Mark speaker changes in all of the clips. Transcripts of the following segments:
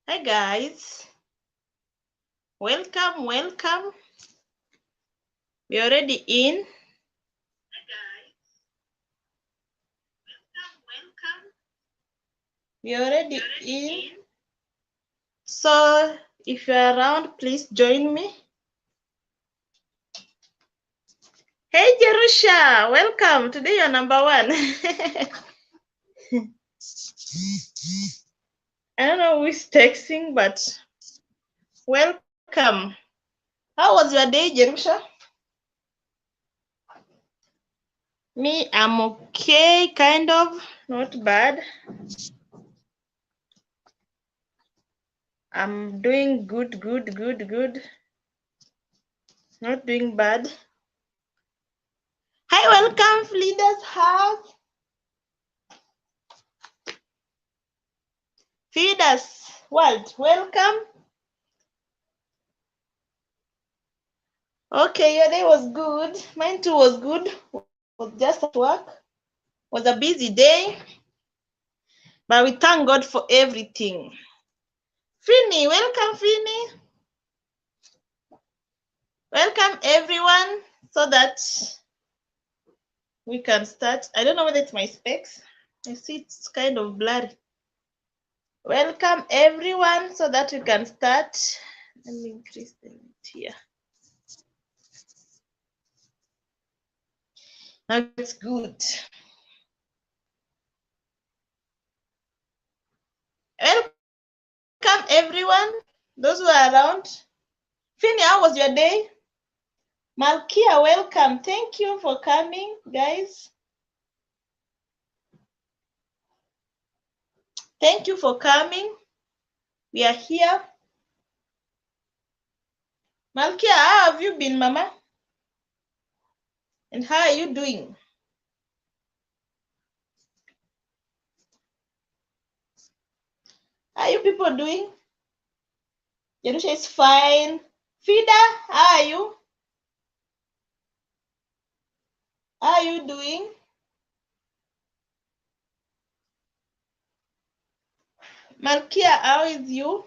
Speaker 1: Hi guys, welcome. We're already in. We're already in. So if you're around, please join me. Hey Jerusha, welcome. Today you're number one. I don't know who is texting, but welcome. How was your day, Jerusha? Me, I'm okay, kind of, not bad. I'm doing good. Not doing bad. Hi, welcome, Flida's house. Feeders world, welcome. Okay, your day was good. Mine too was good. Was just at work. Was a busy day, but we thank God for everything. Fini, welcome, Fini. Welcome everyone, so that we can start. I don't know whether it's my specs. I see it's kind of blurry. Welcome everyone, so that we can start. Let me increase the light here. Now it's good. Welcome everyone, those who are around. Fini, how was your day? Malkia, welcome. Thank you for coming, guys. Thank you for coming. We are here. Malkia, how have you been, Mama? And how are you doing? How are you people doing? Jerusha is fine. Fida, how are you? How are you doing? Malkia, how is you?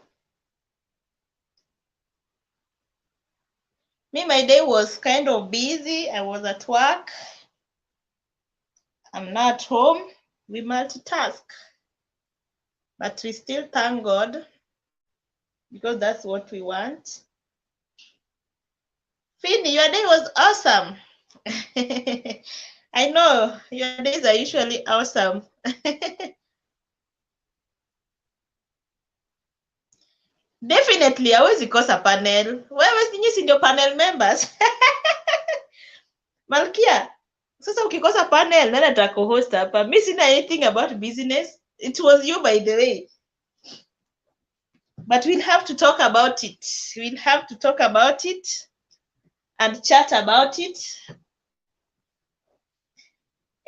Speaker 1: Me, my day was kind of busy. I was at work. I'm not at home. We multitask. But we still thank God because that's what we want. Fini, your day was awesome. I know your days are usually awesome. Definitely, hawezi kosa panel. Wewe nyinyi si ndio panel members. Malkia, sasa ukikosa panel, nani atakohost hapa? Mi sina anything about business. It was you, by the way. But we'll have to talk about it. We'll have to talk about it and chat about it.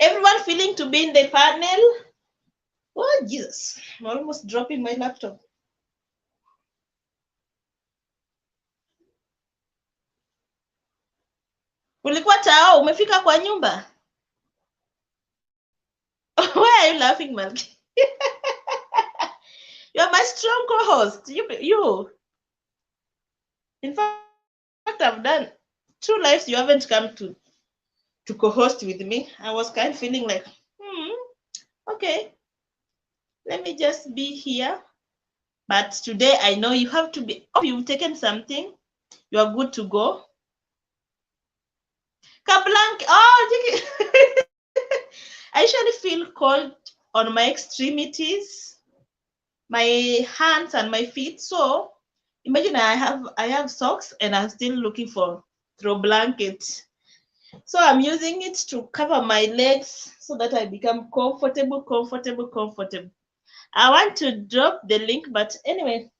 Speaker 1: Everyone feeling to be in the panel? Oh, Jesus. I'm almost dropping my laptop. Ulikuwa tao, umefika kwa nyumba? Why are you laughing, Malki? You're my strong co-host. You. In fact, I've done 2 lives you haven't come to co-host with me. I was kind of feeling like, okay, let me just be here. But today I know you have to be, oh, you've taken something. You are good to go. Kablank, oh, I usually feel cold on my extremities, my hands and my feet. So imagine I have socks and I'm still looking for throw blanket. So I'm using it to cover my legs so that I become comfortable. I want to drop the link, but anyway,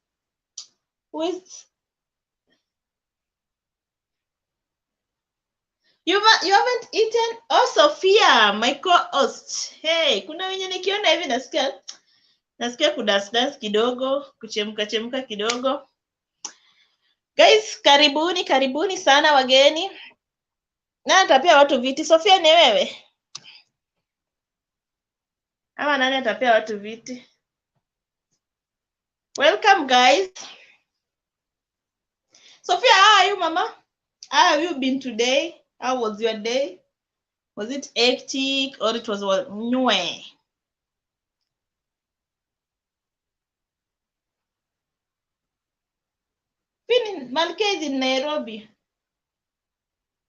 Speaker 1: you haven't eaten? Oh, Sophia, my co-host. Hey, kuna wenye nikiona hivi nasikia kudance kidogo, kuchemka kidogo. Guys, karibuni sana wageni. Nani atapea watu viti? Sophia, ni wewe ama nani atapea watu viti? Welcome, guys. Sophia, how are you, Mama? How have you been today? How was your day? Was it hectic or it was new? Malke is in Nairobi.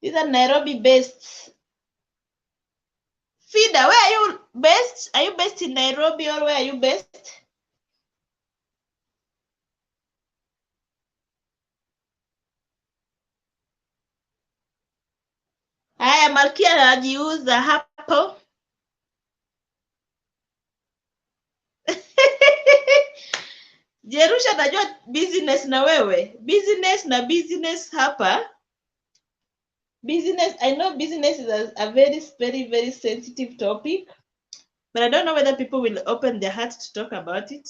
Speaker 1: These are Nairobi based. Fida, where are you based? Are you based in Nairobi or where are you based? Haya, Malkia anajiuza hapo. Jerusha, najua business na wewe. Business hapa. Business, I know business is a very sensitive topic, but I don't know whether people will open their hearts to talk about it.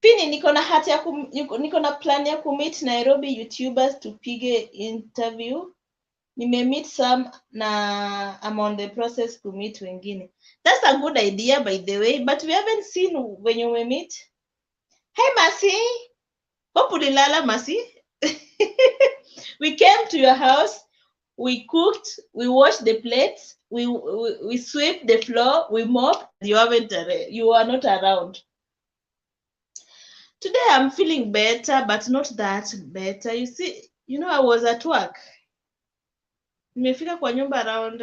Speaker 1: Pini, niko na plan ya kumit Nairobi YouTubers tupige interview. Meet some na I'm on the process to meet wengine. That's a good idea, by the way, but we haven't seen when you meet. Hey, Mercy. Hope ulilala, Mercy. We came to your house, we cooked, we washed the plates, we swept the floor, we mopped. You are not around. Today I'm feeling better, but not that better. You see, I was at work. Nimefika kwa nyumba around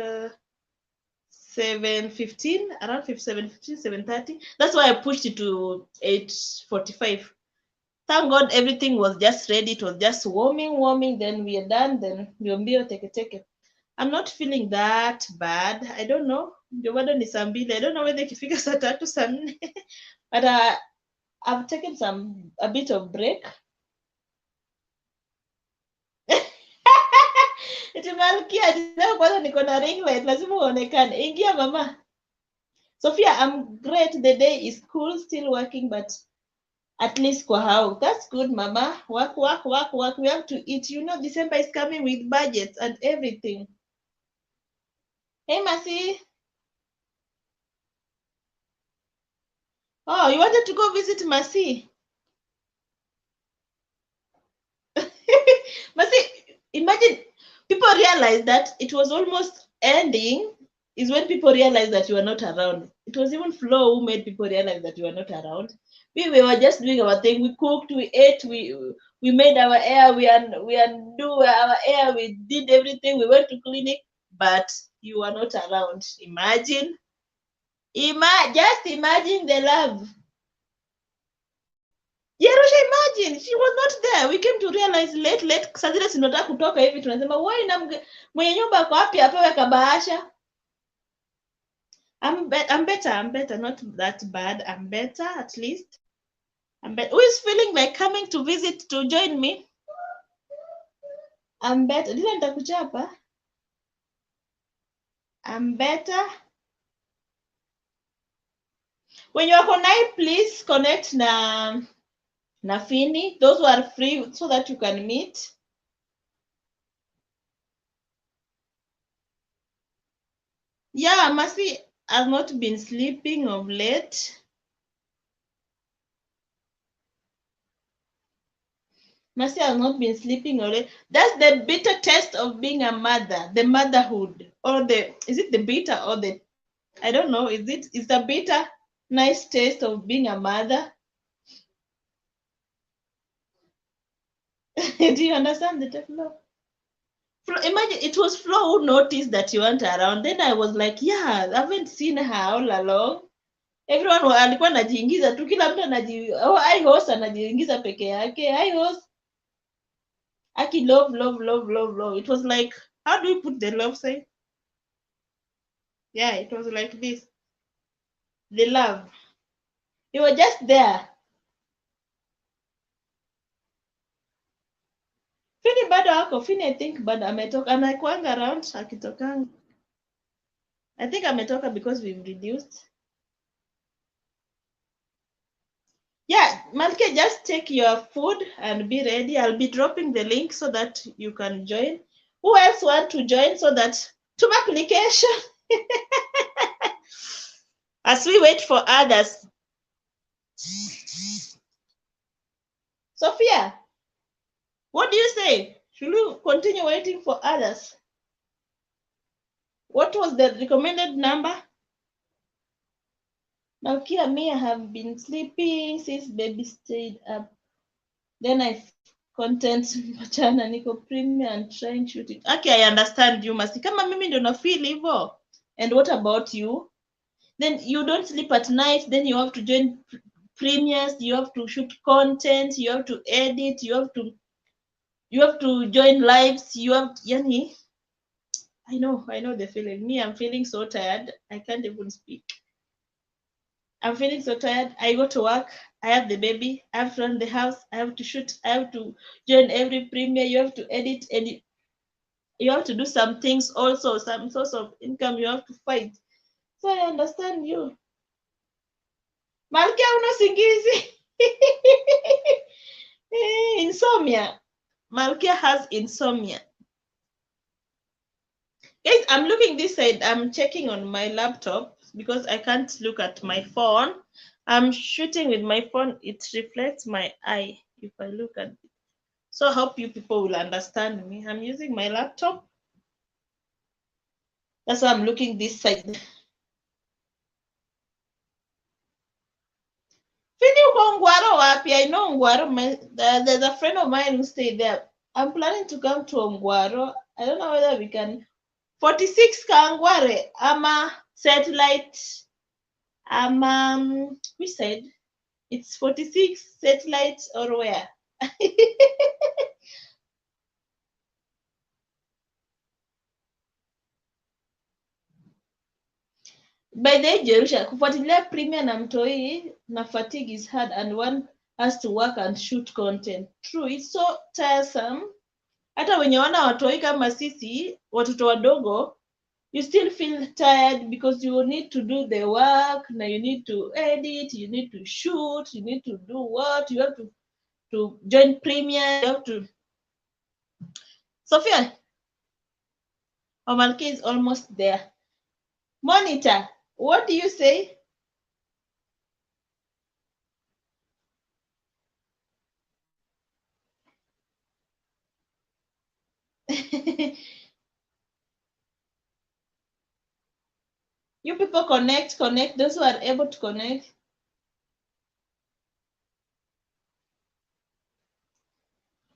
Speaker 1: 7:15, around 7:15, 7:30. That's why I pushed it to 8:45. Thank God everything was just ready. It was just warming. Then we are done. Then mbio teke. I'm not feeling that bad. I don't know. Ndio bado ni saa mbili. I don't know whether ikifika saa tatu, saa nne. But I've taken a bit of break. Eti Malkia, leo kwanza niko na ring light, lazima uonekane. Ingia mama. Sophia, I'm great. The day is cool, still working, but at least kwa how. That's good, mama. Work. We have to eat. December is coming with budgets and everything. Hey, Mercy. Oh, you wanted to go visit Mercy? Mercy, imagine people realize that it was almost ending is when people realize that you are not around. It was even Flo who made people realize that you are not around. We were just doing our thing. We cooked, we ate, we made our hair, we undo our hair, we did everything. We went to clinic, but you were not around. Imagine just imagine the love. Yerusha, imagine she was not there. We came to realize late saa zile sinataka kutoka hivi, tunasema why na mwenye nyumba ako wapi apewe kabahasha. I'm better, not that bad. I'm better at least. Who is feeling like coming to visit to join me? I'm better. Dile nitakuchapa. I'm better. When you are connect, please connect na Fini. Those who are free so that you can meet. Yeah, Mercy has not been sleeping of late. Mercy has not been sleeping already. That's the bitter taste of being a mother, the motherhood, or is it the bitter or the, I don't know, is the bitter nice taste of being a mother? Do you understand the Flo? Imagine it was Flo who noticed that you weren't around. Then I was like, yeah, I haven't seen her all along. Everyone alikuwa anajiingiza tu, kila mtu I host anajiingiza peke yake. I host Aki love. It was like, how do you put the love sign? Yeah, it was like this. The love. You were just there. Fini bado ako. Fini I think bado ametoka. Anakuanga around akitokanga. I think ametoka because we've reduced. Yeah, Malke, just take your food and be ready. I'll be dropping the link so that you can join. Who else want to join so that to application? As we wait for others. Sophia, what do you say? Should we continue waiting for others? What was the recommended number? Malkia, me, I have been sleeping since baby stayed up. Then I content mchana niko premium and trying shoot it. Okay, I understand you, Masi. Kama mimi ndo na feel hivyo. And what about you? Then you don't sleep at night, then you have to join premiers, you have to shoot content, you have to edit, you have to join lives, you have yani. I know the feeling. Me, I'm feeling so tired. I can't even speak. I'm feeling so tired. I go to work. I have the baby. I have to run the house. I have to shoot. I have to join every premiere. You have to edit, and you have to do some things also, some source of income you have to fight. So I understand you. Malkia una singizi. Insomnia. Malkia has insomnia. Guys, I'm looking this side. I'm checking on my laptop because I can't look at my phone. I'm shooting with my phone. It reflects my eye if I look at it. So I hope you people will understand me. I'm using my laptop. That's why I'm looking this side. Fini uko Ngwaro wapi? I know Ngwaro. There's a friend of mine who stayed there. I'm planning to come to Ngwaro. I don't know whether we can. 46 Kangware, ama satellite, which side? It's 46 satellite or where? By the way, Jerusha, kufuatilia premier na mtoi na fatigue is hard and one has to work and shoot content. True, it's so tiresome. Hata wenye wana watoi kama sisi, watoto wadogo, you still feel tired because you need to do the work, now you need to edit, you need to shoot, you need to do what, you have to join premiere, you have to. Sophia, Omalke is almost there. Monitor, what do you say? You people connect, those who are able to connect.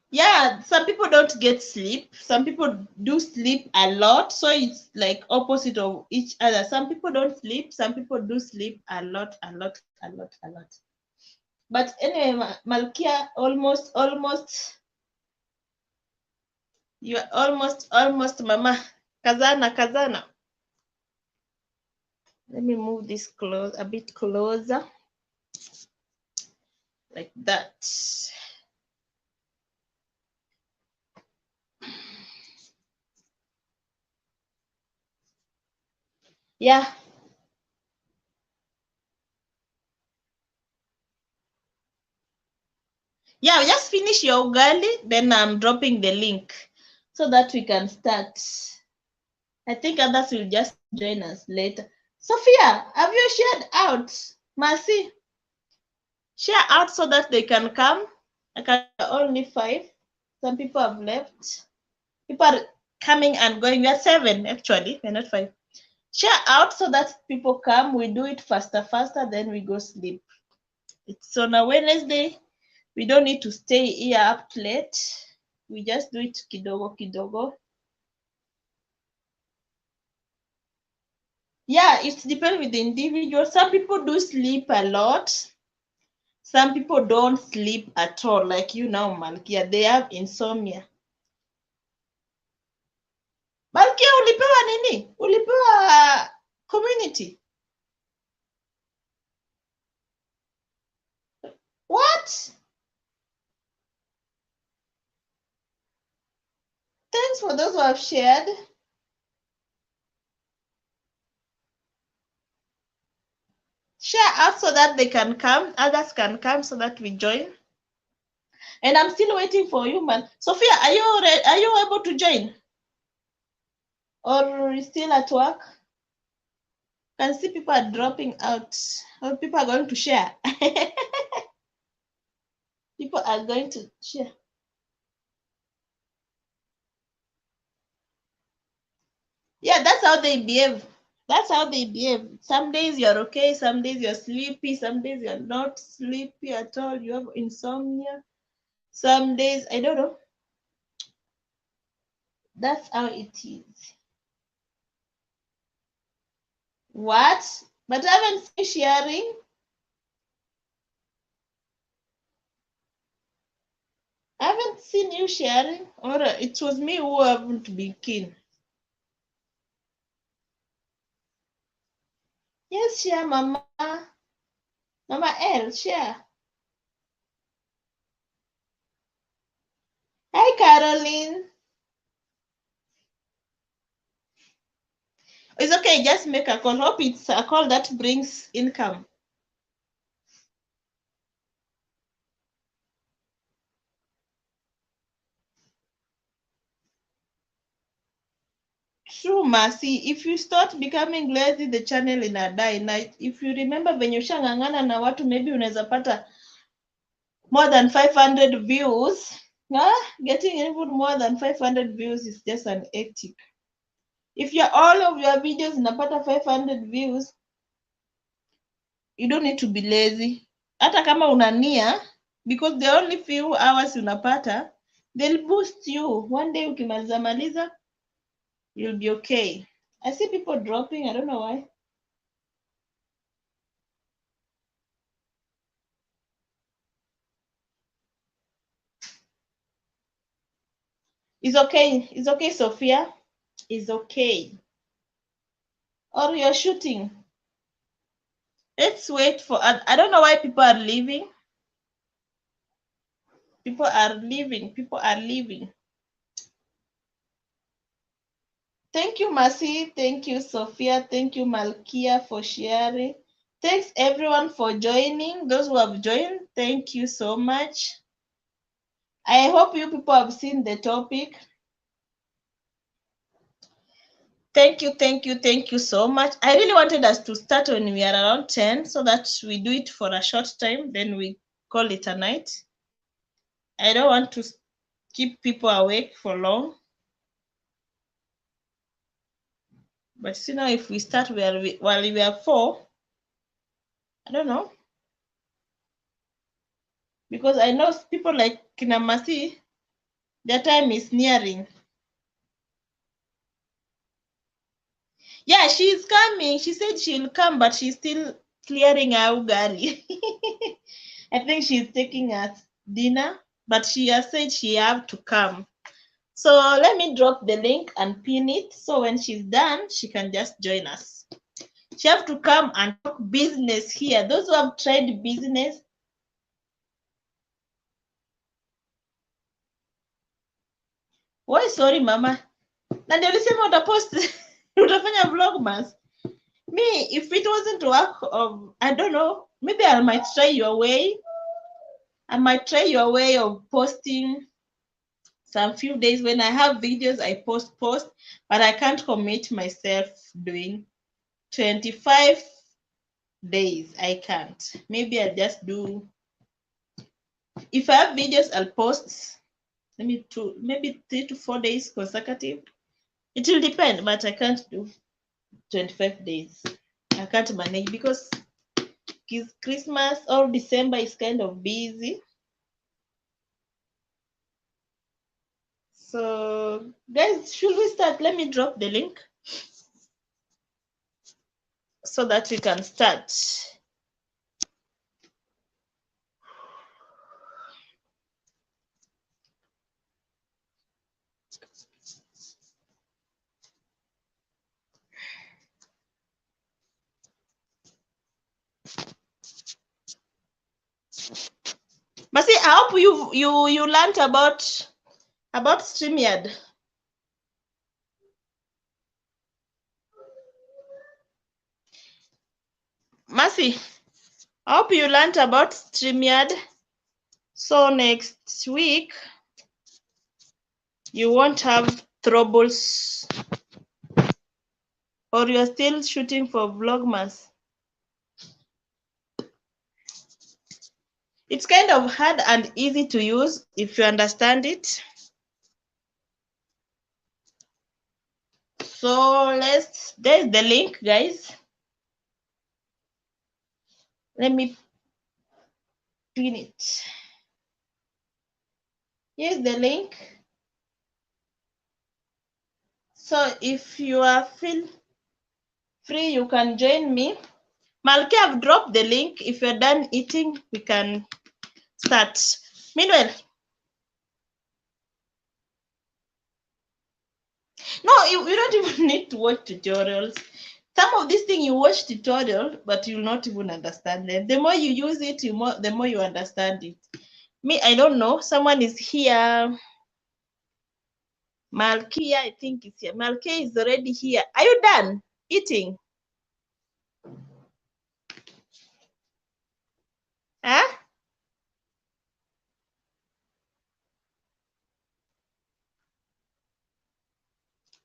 Speaker 1: Yeah, some people don't get sleep. Some people do sleep a lot. So it's like opposite of each other. Some people don't sleep. Some people do sleep a lot. But anyway, Malkia, almost. You are almost, Mama. Kazana. Let me move this a bit closer. Like that. Yeah. Yeah, just finish your ugali, then I'm dropping the link so that we can start. I think others will just join us later. Sophia, have you shared out? Mercy, share out so that they can come. I can only 5. Some people have left. People are coming and going. We are 7 actually. We're not 5. Share out so that people come. We do it faster, then we go sleep. It's on a Wednesday. We don't need to stay here up late. We just do it kidogo. Yeah, it depends with the individual. Some people do sleep a lot. Some people don't sleep at all, like you now, Malkia. They have insomnia. Malkia, ulipewa nini? Ulipewa community. What? Thanks for those who have shared. Share out so that they can come, others can come so that we join. And I'm still waiting for you, man. Sophia, are you able to join? Or are you still at work? Can see people are dropping out. Or people are going to share. People are going to share. Yeah, that's how they behave. That's how they behave. Some days you're okay, some days you're sleepy, some days you're not sleepy at all. You have insomnia. Some days, I don't know. That's how it is. What? But I haven't seen sharing. I haven't seen you sharing. Or it was me who haven't been keen. Yes, share, Mama. Mama L, share. Hi, Caroline. It's okay, just make a call. Hope it's a call that brings income. True, Mercy. If you start becoming lazy, the channel ina die. Na if you remember venye ushang'ang'ana na watu, maybe unaweza pata more than 500 views. Getting even more than 500 views is just an hectic. If all of your videos inapata 500 views, you don't need to be lazy. Hata kama unania, because the only few hours unapata, they'll boost you. One day ukimaliza maliza, you'll be okay. I see people dropping. I don't know why. It's okay. It's okay, Sophia. It's okay. Or you're shooting. Let's wait for. I don't know why people are leaving. People are leaving. People are leaving. Thank you, Mercy. Thank you, Sophia. Thank you, Malkia, for sharing. Thanks, everyone, for joining. Those who have joined, thank you so much. I hope you people have seen the topic. Thank you, thank you, thank you so much. I really wanted us to start when we are around 10 so that we do it for a short time, then we call it a night. I don't want to keep people awake for long. But see now, if we start while we are 4, I don't know. Because I know people like Kinamasi, their time is nearing. Yeah, she's coming. She said she'll come, but she's still clearing her ugari. I think she's taking us dinner, but she has said she have to come. So let me drop the link and pin it. So when she's done, she can just join us. She have to come and talk business here. Those who have tried business. Why sorry, Mama? Na ndio ulisema utapost utafanya vlogmas. Me, if it wasn't work, I don't know, maybe I might try your way. I might try your way of posting some few days. When I have videos, I post, but I can't commit myself doing 25 days. I can't. Maybe I'll just do, if I have videos, I'll post maybe 3 to 4 days consecutive. It will depend, but I can't do 25 days. I can't manage because Christmas or December is kind of busy. So guys, should we start? Let me drop the link so that we can start. But see, I hope you learned about StreamYard. Mercy, I hope you learned about StreamYard. So next week, you won't have troubles or you are still shooting for Vlogmas? It's kind of hard and easy to use if you understand it. So there's the link, guys. Let me pin it. Here's the link. So if you are feel free, you can join me. Malki, I've dropped the link. If you're done eating, we can start. Meanwhile, no, you don't even need to watch tutorials. Some of these things you watch tutorial, but you'll not even understand them. The more you use it, the more you understand it. Me, I don't know. Someone is here. Malkia, I think is here. Malkia is already here. Are you done eating? Huh?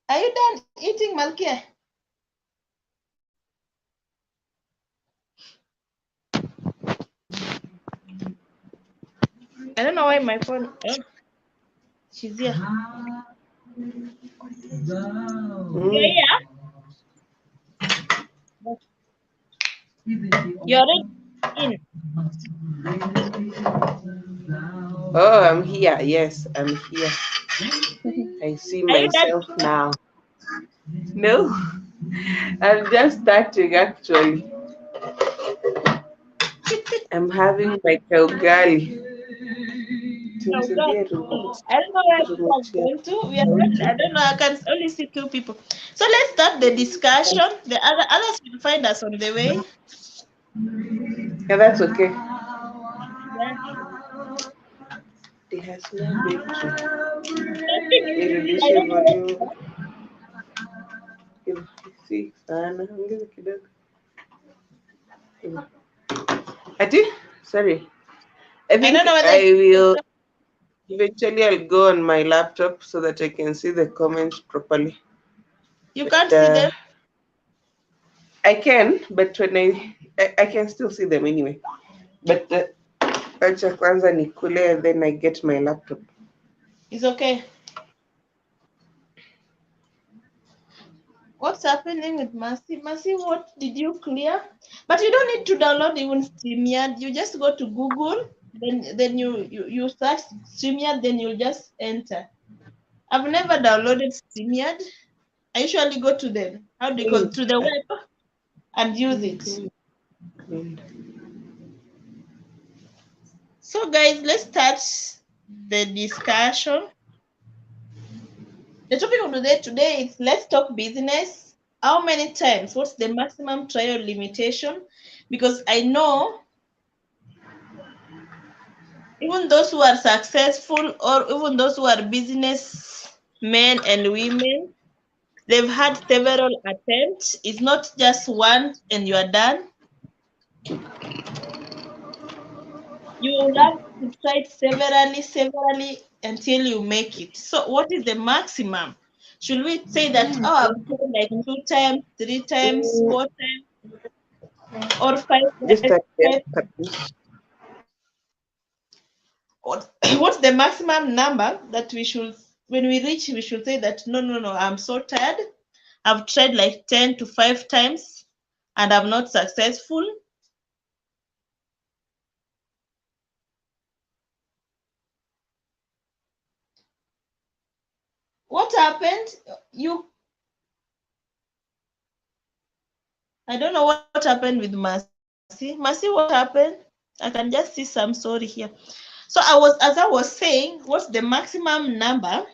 Speaker 1: Are you done eating, Malkia? I don't know why my phone. Oh, she's here. You're here? You're already in.
Speaker 2: Oh, I'm here. Yes, I'm here. I see
Speaker 1: Are you done?
Speaker 2: myself now. No, I'm just starting actually. I'm having my kaugali.
Speaker 1: No, God. I don't know where people are going to. We are not, I don't know. I can only see two people. So let's start the discussion. The others will find us on the way.
Speaker 2: Yeah, that's okay.
Speaker 1: Yeah.
Speaker 2: It has no battery.
Speaker 1: I
Speaker 2: Nirudishe
Speaker 1: don't know what
Speaker 2: volume. Si sana. Ongeza kidogo. Ati? Sorry. I think
Speaker 1: don't know whether
Speaker 2: I will eventually I'll go on my laptop so that I can see the comments properly.
Speaker 1: you
Speaker 2: But,
Speaker 1: can't see them.
Speaker 2: I can, but when I can still see them anyway. But acha kwanza nikule, then I get my laptop.
Speaker 1: It's okay. What's happening with Mercy? Mercy, what did you clear? But you don't need to download even StreamYard. You just go to Google, then you search StreamYard, then you just enter. I've never downloaded StreamYard. I usually go to the to the web and use it. So guys, let's start the discussion. The topic of the day today is let's talk business. How many times? What's the maximum trial limitation? Because I know even those who are successful or even those who are business men and women, they've had several attempts. It's not just one and you are done. You will have to try it severally until you make it. So what is the maximum? Should we say that, oh, I've tried like 2 times, 3 times, 4 times, or 5
Speaker 2: Just
Speaker 1: times? What's the maximum number that we should, when we reach, we should say that, no, I'm so tired. I've tried like 10 to 5 times and I'm not successful. What happened? I don't know what happened with Mercy. Mercy, what happened? I can just see some story here. So as I was saying, what's the maximum number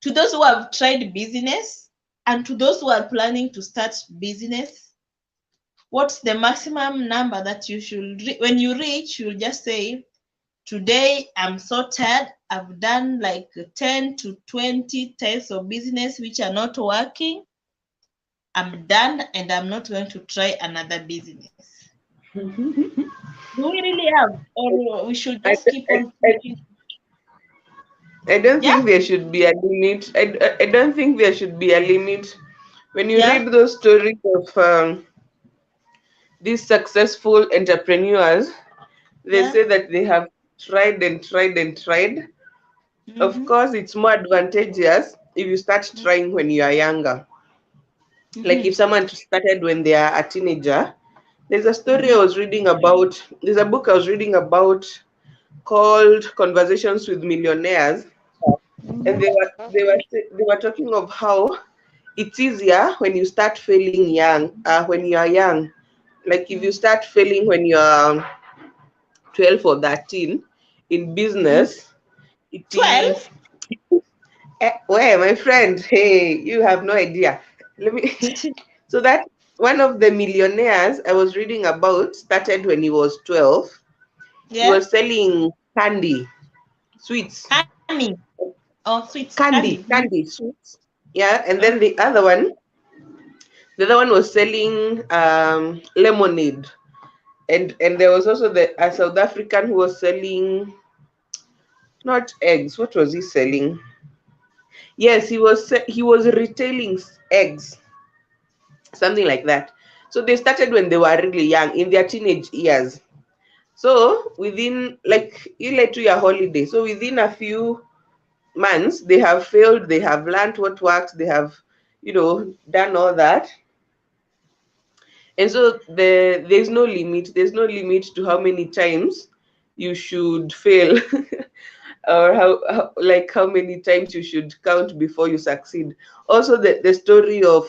Speaker 1: to those who have tried business and to those who are planning to start business? What's the maximum number that you should, when you reach, you'll just say, today I'm so tired. I've done like 10 to 20 types of business which are not working. I'm done and I'm not going to try another business. Do we really have, or we should just keep on pushing?
Speaker 2: I don't
Speaker 1: Yeah?
Speaker 2: think there should be a limit. I don't think there should be a limit When you
Speaker 1: Yeah.
Speaker 2: read those stories of these successful entrepreneurs, they
Speaker 1: Yeah.
Speaker 2: say that they have tried and tried and tried. Of
Speaker 1: Mm-hmm.
Speaker 2: course, it's more advantageous if you start trying when you are younger. Like
Speaker 1: Mm-hmm.
Speaker 2: if someone started when they are a teenager, there's a story I
Speaker 1: Mm-hmm.
Speaker 2: was reading about, there's a book I was reading about called Conversations with Millionaires, and they were talking of how it's easier when you start failing young, when you are young. Like if you start failing when you are 12 or 13 in
Speaker 1: Mm-hmm.
Speaker 2: business, it is
Speaker 1: 12.
Speaker 2: where my friend, hey, you have no idea. Let me so that one of the millionaires I was reading about started when he was 12. He
Speaker 1: Yeah.
Speaker 2: was selling candy, sweets,
Speaker 1: Honey. Oh, sweets. Candy.
Speaker 2: candy, sweets. Yeah, and then
Speaker 1: Okay.
Speaker 2: the other one was selling lemonade. And there was also a South African who was selling not eggs. What was he selling? Yes, he was retailing eggs, something like that. So they started when they were really young, in their teenage years. So within, like, you let to your holiday. So within a few months, they have failed. They have learned what works. They have, done all that. And so there's no limit. There's no limit to how many times you should fail, or how many times you should count before you succeed. Also, the story of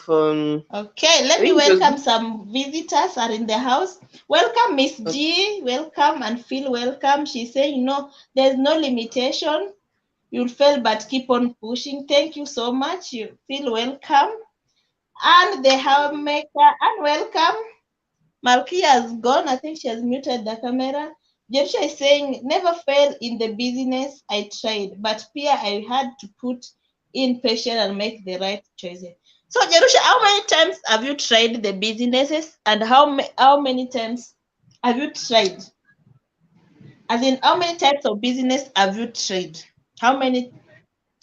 Speaker 1: Okay,
Speaker 2: I
Speaker 1: let me
Speaker 2: think it was
Speaker 1: welcome some visitors are in the house. Welcome, Miss G. Welcome and feel welcome. She's saying no, there's no limitation. You'll fail, but keep on pushing. Thank you so much. You feel welcome. And the homemaker, and welcome. Malkia has gone. I think she has muted the camera. Jerusha is saying, never fail in the business I tried, but Pia, I had to put in patience and make the right choices. So, Jerusha, how many times have you tried the businesses, and how many times have you tried? As in, how many types of business have you tried? How many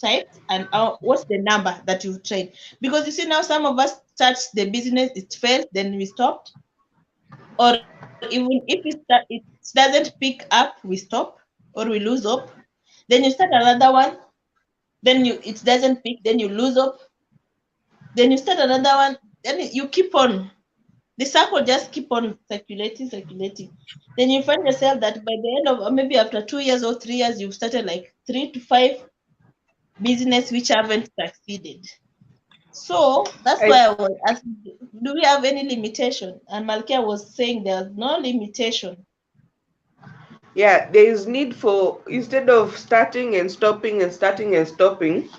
Speaker 1: types, and what's the number that you've tried? Because you see now, some of us start the business, it failed, then we stopped, or even if it doesn't pick up, we stop or we lose hope. Then you start another one, then it doesn't pick, then you lose hope. Then you start another one, then you keep on. The circle just keep on circulating. Then you find yourself that by the end of, or maybe after 2 years or 3 years, you've started like 3 to 5 business which haven't succeeded. So that's
Speaker 2: I,
Speaker 1: why I was asking, do we have any limitation? And Malkia was saying there's no limitation.
Speaker 2: yeah, there is need for, instead of starting and stopping and starting and stopping,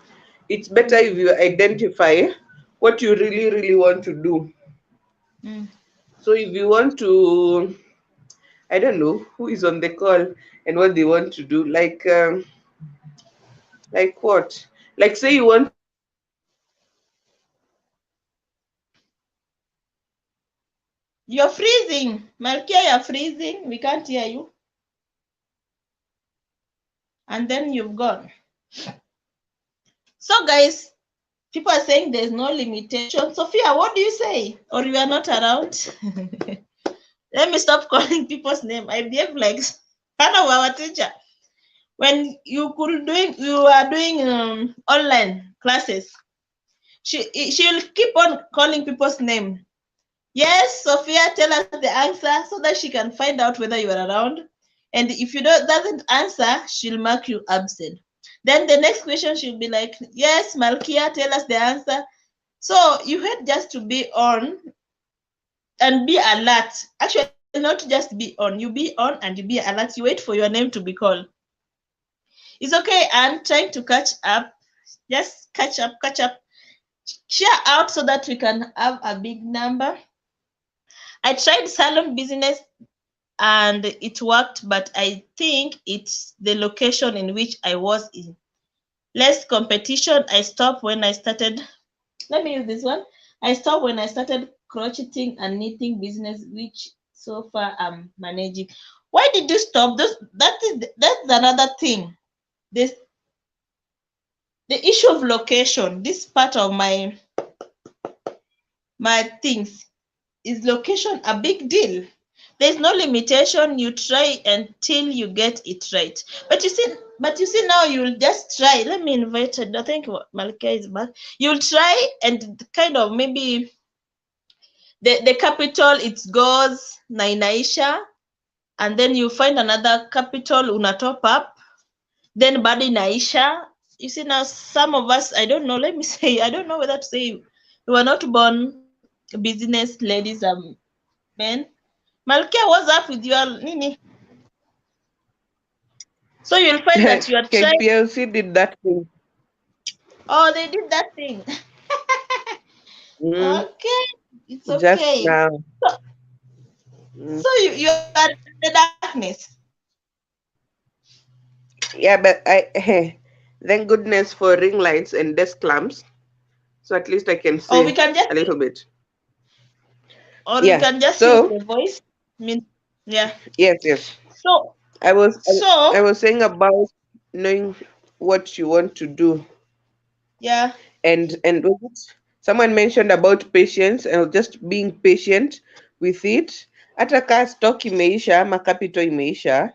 Speaker 2: it's better if you identify what you really, really want to do.
Speaker 1: Mm.
Speaker 2: So if you want to, I don't know who is on the call and what they want to do. Like what? Like say you want to start a business.
Speaker 1: You're freezing. Malkia, you're freezing. We can't hear you. And then you've gone. So, guys, people are saying there's no limitation. Sophia, what do you say? Or you are not around? Let me stop calling people's name. I behave like kind of our teacher. When you are doing online classes, she'll keep on calling people's name. Yes, Sophia, tell us the answer so that she can find out whether you are around. And if you doesn't answer, she'll mark you absent. Then the next question she'll be like, yes, Malkia, tell us the answer. So you had just to be on and be alert. Actually, not just be on. You be on and you be alert. You wait for your name to be called. It's okay. I'm trying to catch up. Just catch up. Share out so that we can have a big number. I tried salon business and it worked, but I think it's the location in which I was in. Less competition. I stopped when I started. Let me use this one. I stopped when I started crocheting and knitting business, which so far I'm managing. Why did you stop? That's another thing. This the issue of location. This part of my my things. Is location a big deal? There's no limitation. You try until you get it right. But you see now you'll just try. Let me invite her. I think Malika is back. You'll try and kind of maybe the capital it goes Nainaisha, and then you find another capital una top up, then bado inaisha. You see now some of us, I don't know, let me say, I don't know whether to say we were not born business ladies and men. Malkia, what's up with your nini? So you'll find that you are trying.
Speaker 2: KPLC did that thing.
Speaker 1: Oh, they did that thing.
Speaker 2: Mm,
Speaker 1: Okay, it's
Speaker 2: just
Speaker 1: okay.
Speaker 2: now.
Speaker 1: So,
Speaker 2: Mm.
Speaker 1: so you are in the darkness.
Speaker 2: Yeah, but thank goodness for ring lights and desk lamps. So at least I can
Speaker 1: Or we
Speaker 2: see
Speaker 1: can just
Speaker 2: a little bit.
Speaker 1: or we
Speaker 2: Yeah.
Speaker 1: can just use
Speaker 2: So
Speaker 1: the voice. I mean, yeah.
Speaker 2: yes, yes.
Speaker 1: So
Speaker 2: I was I
Speaker 1: so
Speaker 2: was saying about knowing what you want to do,
Speaker 1: yeah.
Speaker 2: and was it someone mentioned about patience and just being patient with it. Hata kaa stock imeisha ama capital imeisha.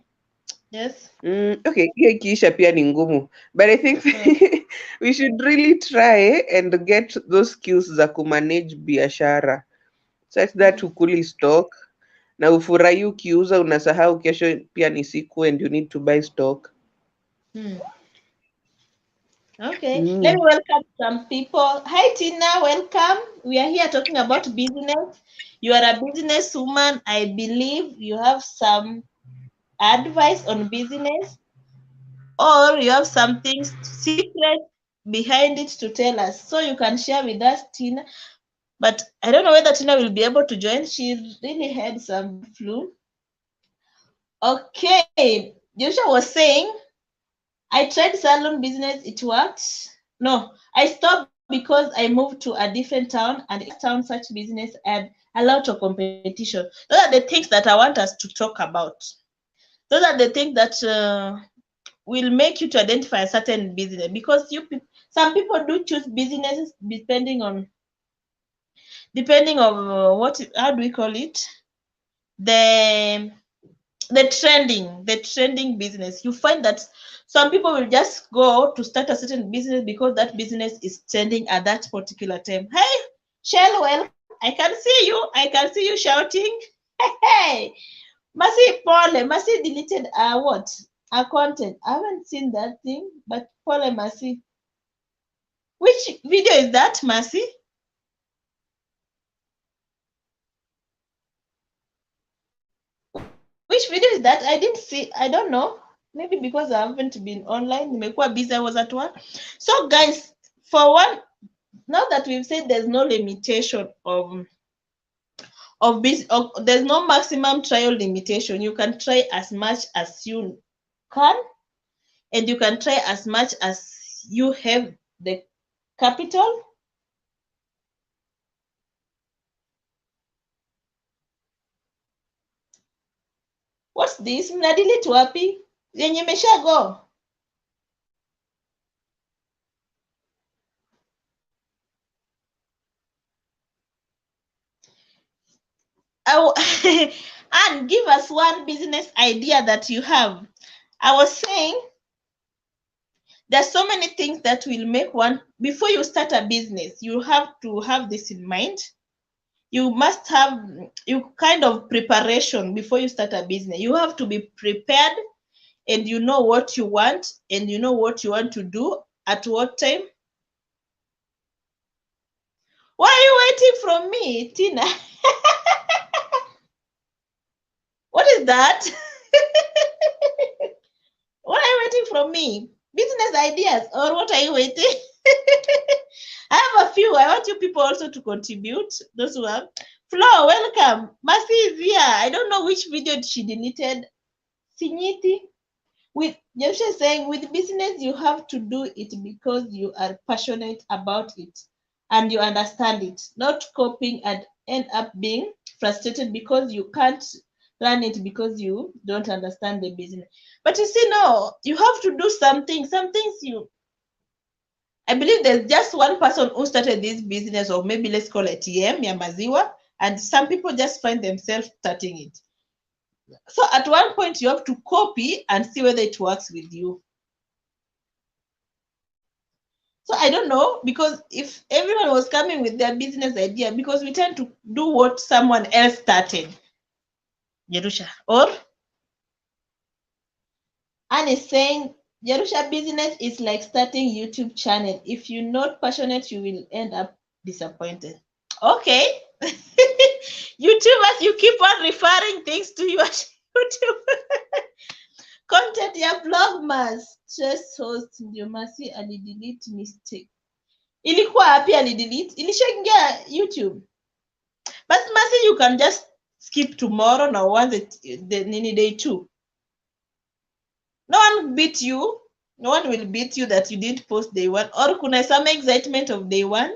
Speaker 1: Yes.
Speaker 2: Okay, hiyo ikiisha pia ni ngumu. But I think
Speaker 1: Mm.
Speaker 2: we should really try and get those skills za kumanage biashara such that
Speaker 1: Mm.
Speaker 2: hukuli stock na ufurahi ukiuza unasahau kesho pia ni siku and you need to buy stock.
Speaker 1: Mm. Okay, let me
Speaker 2: Mm.
Speaker 1: welcome some people. Hi, Tina, welcome. We are here talking about business. You are a businesswoman. I believe you have some advice on business, or you have something secret behind it to tell us. So you can share with us, Tina. But I don't know whether Tina will be able to join. She really had some bad flu. Okay, Joshua was saying I tried salon business, it worked. No, I stopped because I moved to a different town, and in that town, such business had a lot of competition. Those are the things that I want us to talk about. Those are the things that will make you to identify a certain business, because some people do choose businesses depending on what, how do we call it, the the trending business. You find that some people will just go to start a certain business because that business is trending at that particular time. Hey, Shellwell, I can see you. I can see you shouting. Hey, Mercy Paul, Mercy deleted what? Our content. I haven't seen that thing, but Paul Mercy. Which video is that, Mercy? Which video is that? I didn't see. I don't know. Maybe because I haven't been online. Nimekuwa busy. I was at work. So, guys, for one, now that we've said there's no limitation there's no maximum trial limitation. You can try as much as you can, and you can try as much as you have the capital. What's this? Mnadelete wapi? Yenye imeshago. And give us one business idea that you have. I was saying there's so many things that will make one, before you start a business, you have to have this in mind. You must have you kind of preparation before you start a business. You have to be prepared, and you know what you want, and you know what you want to do at what time. Why are you waiting from me, Tina? What is that? What are you waiting from me? Business ideas, or what are you waiting? I have a few. I want you people also to contribute. Those who have. Flo, welcome. Mercy is here. I don't know which video she deleted. Sinyiti. With Joshua saying, with business, you have to do it because you are passionate about it and you understand it, not coping and end up being frustrated because you can't run it because you don't understand the business. But you see, no, you have to do something. Some things I believe there's just one person who started this business, or maybe let's call it TM, Yamaziwa, and some people just find themselves starting it. So at one point, you have to copy and see whether it works with you. So I don't know, because if everyone was coming with their business idea, because we tend to do what someone else started. Jerusha, or Anne is saying, Jerusha, business is like starting YouTube channel. If you're not passionate, you will end up disappointed. Okay. YouTubers, you keep on referring things to your YouTube. Content ya Vlogmas. Stress host ndio Masi alidelete mistake. Ilikuwa happy alidelete. Ilishaingia YouTube. But Masi, you can just skip tomorrow now once the nini day 2. No one beat you. No one will beat you that you didn't post day 1. Or kuna some excitement of day 1.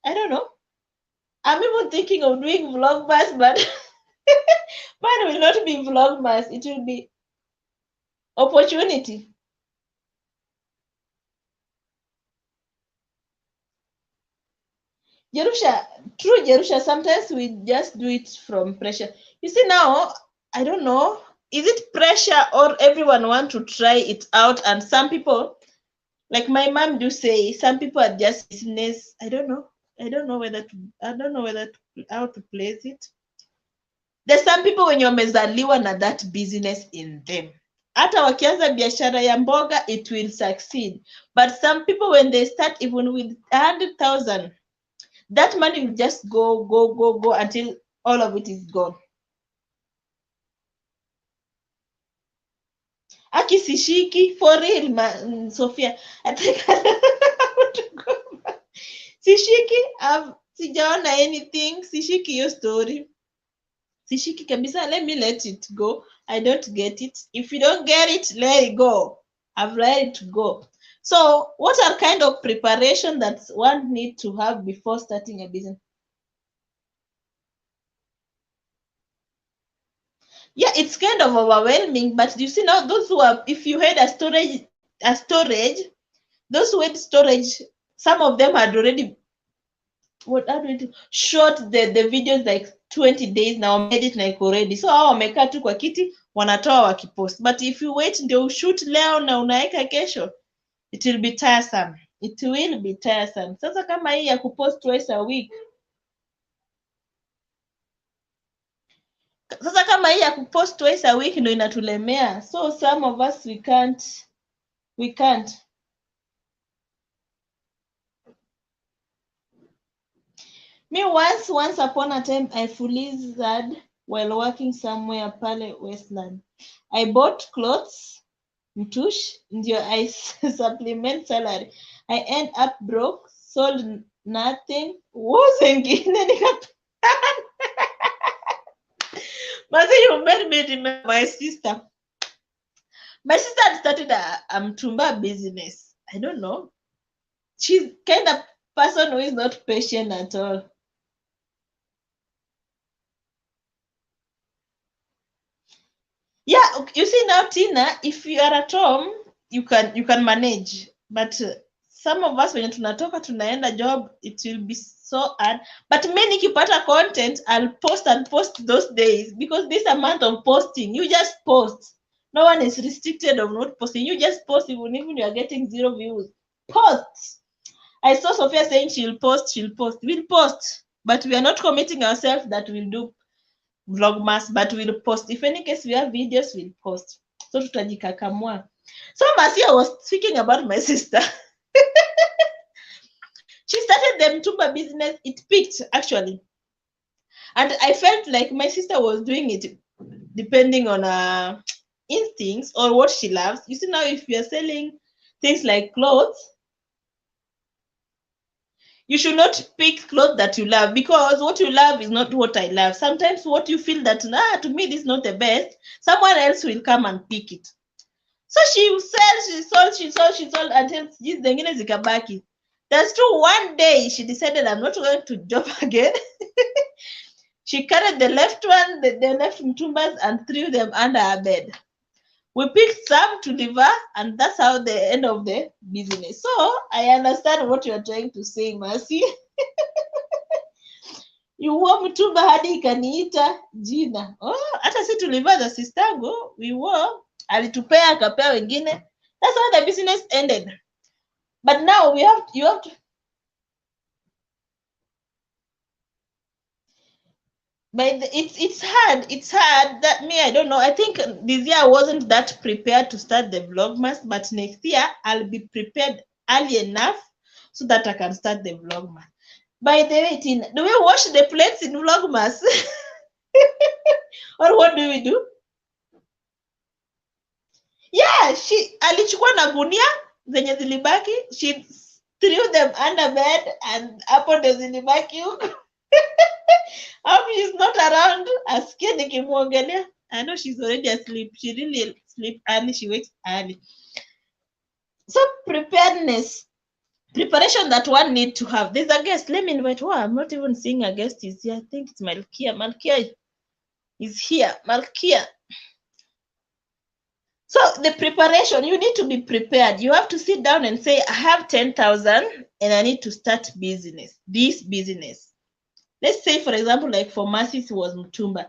Speaker 1: I don't know. I'm even thinking of doing Vlogmas, but mine will not be Vlogmas. It will be opportunity. Jerusha, true Jerusha, sometimes we just do it from pressure. You see now, I don't know, is it pressure or everyone want to try it out? And some people, like my mom do say, some people are just business. I don't know whether how to place it. There's some people when wamezaliwa na that business in them. Hata wakianza biashara ya mboga, it will succeed. But some people when they start even with 100,000, that money will just go until all of it is gone. Aki sishiki for real, Sophia. I think I want to go back. Sishiki, sijaona anything. Sishiki your story. Sishiki kabisa, let it go. I don't get it. If you don't get it, let it go. I've let it go. So what are kind of preparation that one need to have before starting a business? Yeah, it's kind of overwhelming, but you see now those who are, if you had a storage, those who had storage, some of them had already shot the videos like 20 days now, made it like already. So hao wamekaa tu kwa kiti wanatoa wakipost. But if you wait ndio shoot leo na unaweka kesho, it will be tiresome. It will be tiresome. Sasa kama hii ya kupost twice a week, sasa kama hii ya kupost twice a week ndio inatulemea. So some of us we can't. Me once upon a time I fully sad while working somewhere pale Westland. I bought clothes, mtush, ndio I supplement salary. I end up broke, sold nothing, wengine nikapanda. Masi, you made me remember my sister. My sister had started a mtumba business. I don't know. She's kind of person who is not patient at all. Yeah, you see now, Tina, if you are at home, you can manage. But some of us when tunatoka tunaenda job, it will be so hard. But many nikipata content, I'll post those days, because this amount of posting, you just post. No one is restricted of not posting. You just post even you are getting 0 views. Post. I saw Sophia saying she'll post. We'll post, but we are not committing ourselves that we'll do Vlogmas, but we'll post. If any case we have videos, we'll post. So tutajikakamua. So Masia was speaking about my sister. She started the mtumba business. It peaked actually, and I felt like my sister was doing it depending on her instincts or what she loves. You see now, if you're selling things like clothes, you should not pick clothes that you love, because what you love is not what I love. Sometimes what you feel that, to me, this is not the best, someone else will come and pick it. So she sold until zingine zikabaki. That's true. One day she decided, I'm not going to job again. She carried the left one, the left mtumbas, and threw them under her bed. We picked some to deliver, and that's how the end of the business. So I understand what you are trying to say, Mercy. Yuo mtumba hadi ikaniita jina. Oh, hata si tulivaza sistangu, we wore, alitupea akapea wengine. That's how the business ended. But now you have to, but it's hard. It's hard that me, I don't know. I think this year I wasn't that prepared to start the Vlogmas, but next year I'll be prepared early enough so that I can start the Vlogmas. By the way, Tina, do we wash the plates in Vlogmas? Or what do we do? Yeah, she alichukua na gunia zenye zilibaki, she threw them under bed and hapo ndo zilibaki huko. Hope she's not around. Asikie nikimwongelea. I know she's already asleep. She really sleep early. She wakes early. So preparedness, preparation that one need to have. There's a guest. Let me invite. Oh, I'm not even seeing a guest is here. I think it's Malkia. Malkia is here. Malkia. So the preparation, you need to be prepared. You have to sit down and say, I have 10,000 and I need to start business. This business. Let's say, for example, like for Mercy's was Mtumba.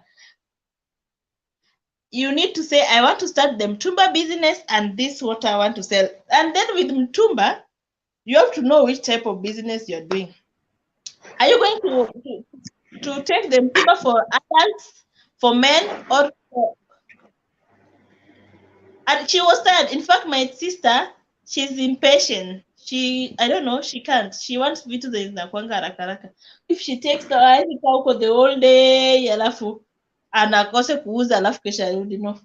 Speaker 1: You need to say, I want to start the Mtumba business and this is what I want to sell. And then with Mtumba, you have to know which type of business you're doing. Are you going to take the Mtumba for adults, for men, or for... And she was tired. In fact, my sister, she's impatient. I don't know, she can't. She wants vitu zenye zinakuanga haraka haraka. If she takes the huko the whole day, alafu anakose kuuza alafu kesha arudi, no.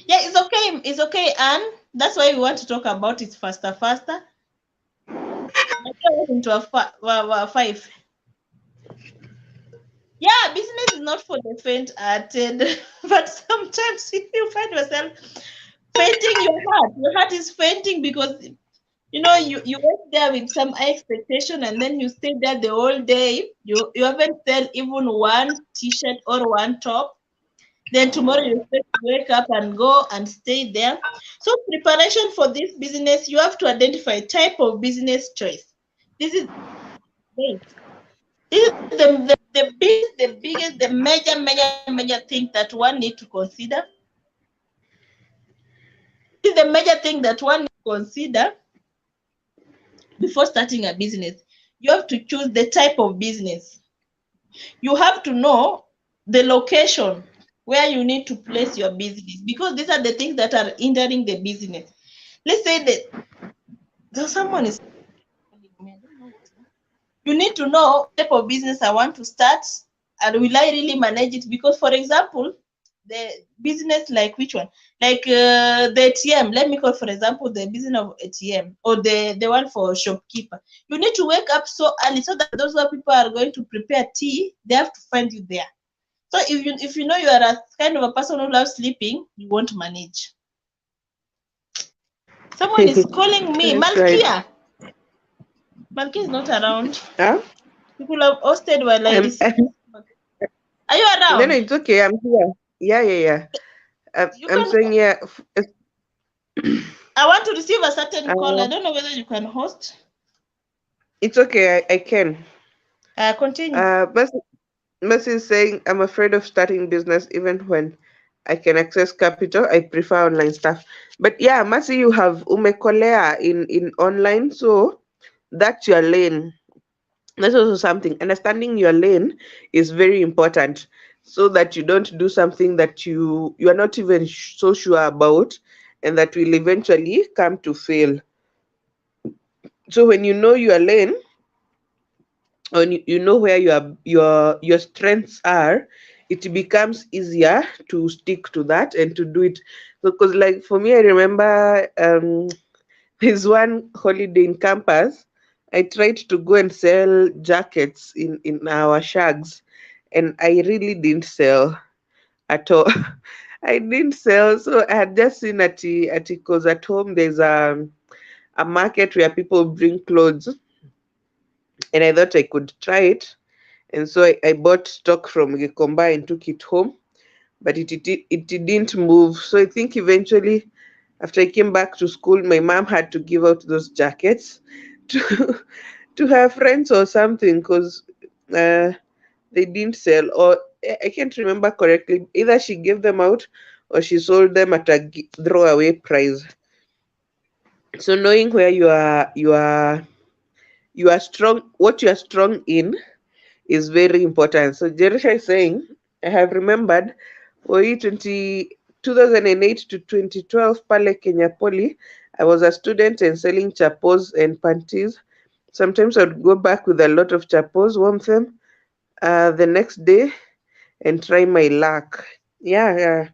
Speaker 1: Yeah, it's okay, Anne. That's why we want to talk about it faster. Into a 5. Yeah, business is not for the faint-hearted, but sometimes you find yourself fainting your heart. Your heart is fainting because you went there with some expectation and then you stay there the whole day. You haven't sell even one t-shirt or one top. Then tomorrow you expect to wake up and go and stay there. So preparation for this business, you have to identify type of business choice. This is the biggest, the major thing that one need to consider. This is the major thing that one need to consider before starting a business. You have to choose the type of business. You have to know the location where you need to place your business, because these are the things that are hindering the business. Let's say that someone is, you need to know what type of business I want to start and will I really manage it? Because, for example, the business like which one? Like the ATM. Let me call, for example, the business of ATM or the one for shopkeeper. You need to wake up so early so that those where people are going to prepare tea, they have to find you there. So if you know you are a kind of a person who loves sleeping, you won't manage. Someone is calling me. Malkia. Right. Malkia is not around.
Speaker 2: Huh?
Speaker 1: People have hosted while I receive. Are you around?
Speaker 2: No, it's okay. I'm here. Yeah. I'm saying, yeah.
Speaker 1: I want to receive a certain call. I don't know whether you can host.
Speaker 2: It's okay. I can.
Speaker 1: Continue.
Speaker 2: Mercy is saying, I'm afraid of starting business even when I can access capital. I prefer online stuff. But yeah, Mercy, you have umekolea in online, so that's your lane. That's also something. Understanding your lane is very important, so that you don't do something that you are not even so sure about, and that will eventually come to fail. So when you know your lane, and you know where your strengths are, it becomes easier to stick to that and to do it. Because like for me, I remember there's one holiday in campus, I tried to go and sell jackets in our shags, and I really didn't sell at all. I didn't sell. So I had just seen at because at home there's a market where people bring clothes, and I thought I could try it. And so I bought stock from Gikomba and took it home, but it didn't move. So I think eventually, after I came back to school, my mom had to give out those jackets to to her friends or something because uh, they didn't sell, or I can't remember correctly. Either she gave them out or she sold them at a throwaway price. So knowing where you are strong, what you are strong in is very important. So Jerusha is saying, I have remembered for 2008 to 2012 pale Kenya Poly, I was a student and selling chapos and panties. Sometimes I'd go back with a lot of chapos, warm them the next day and try my luck. Yeah, yeah.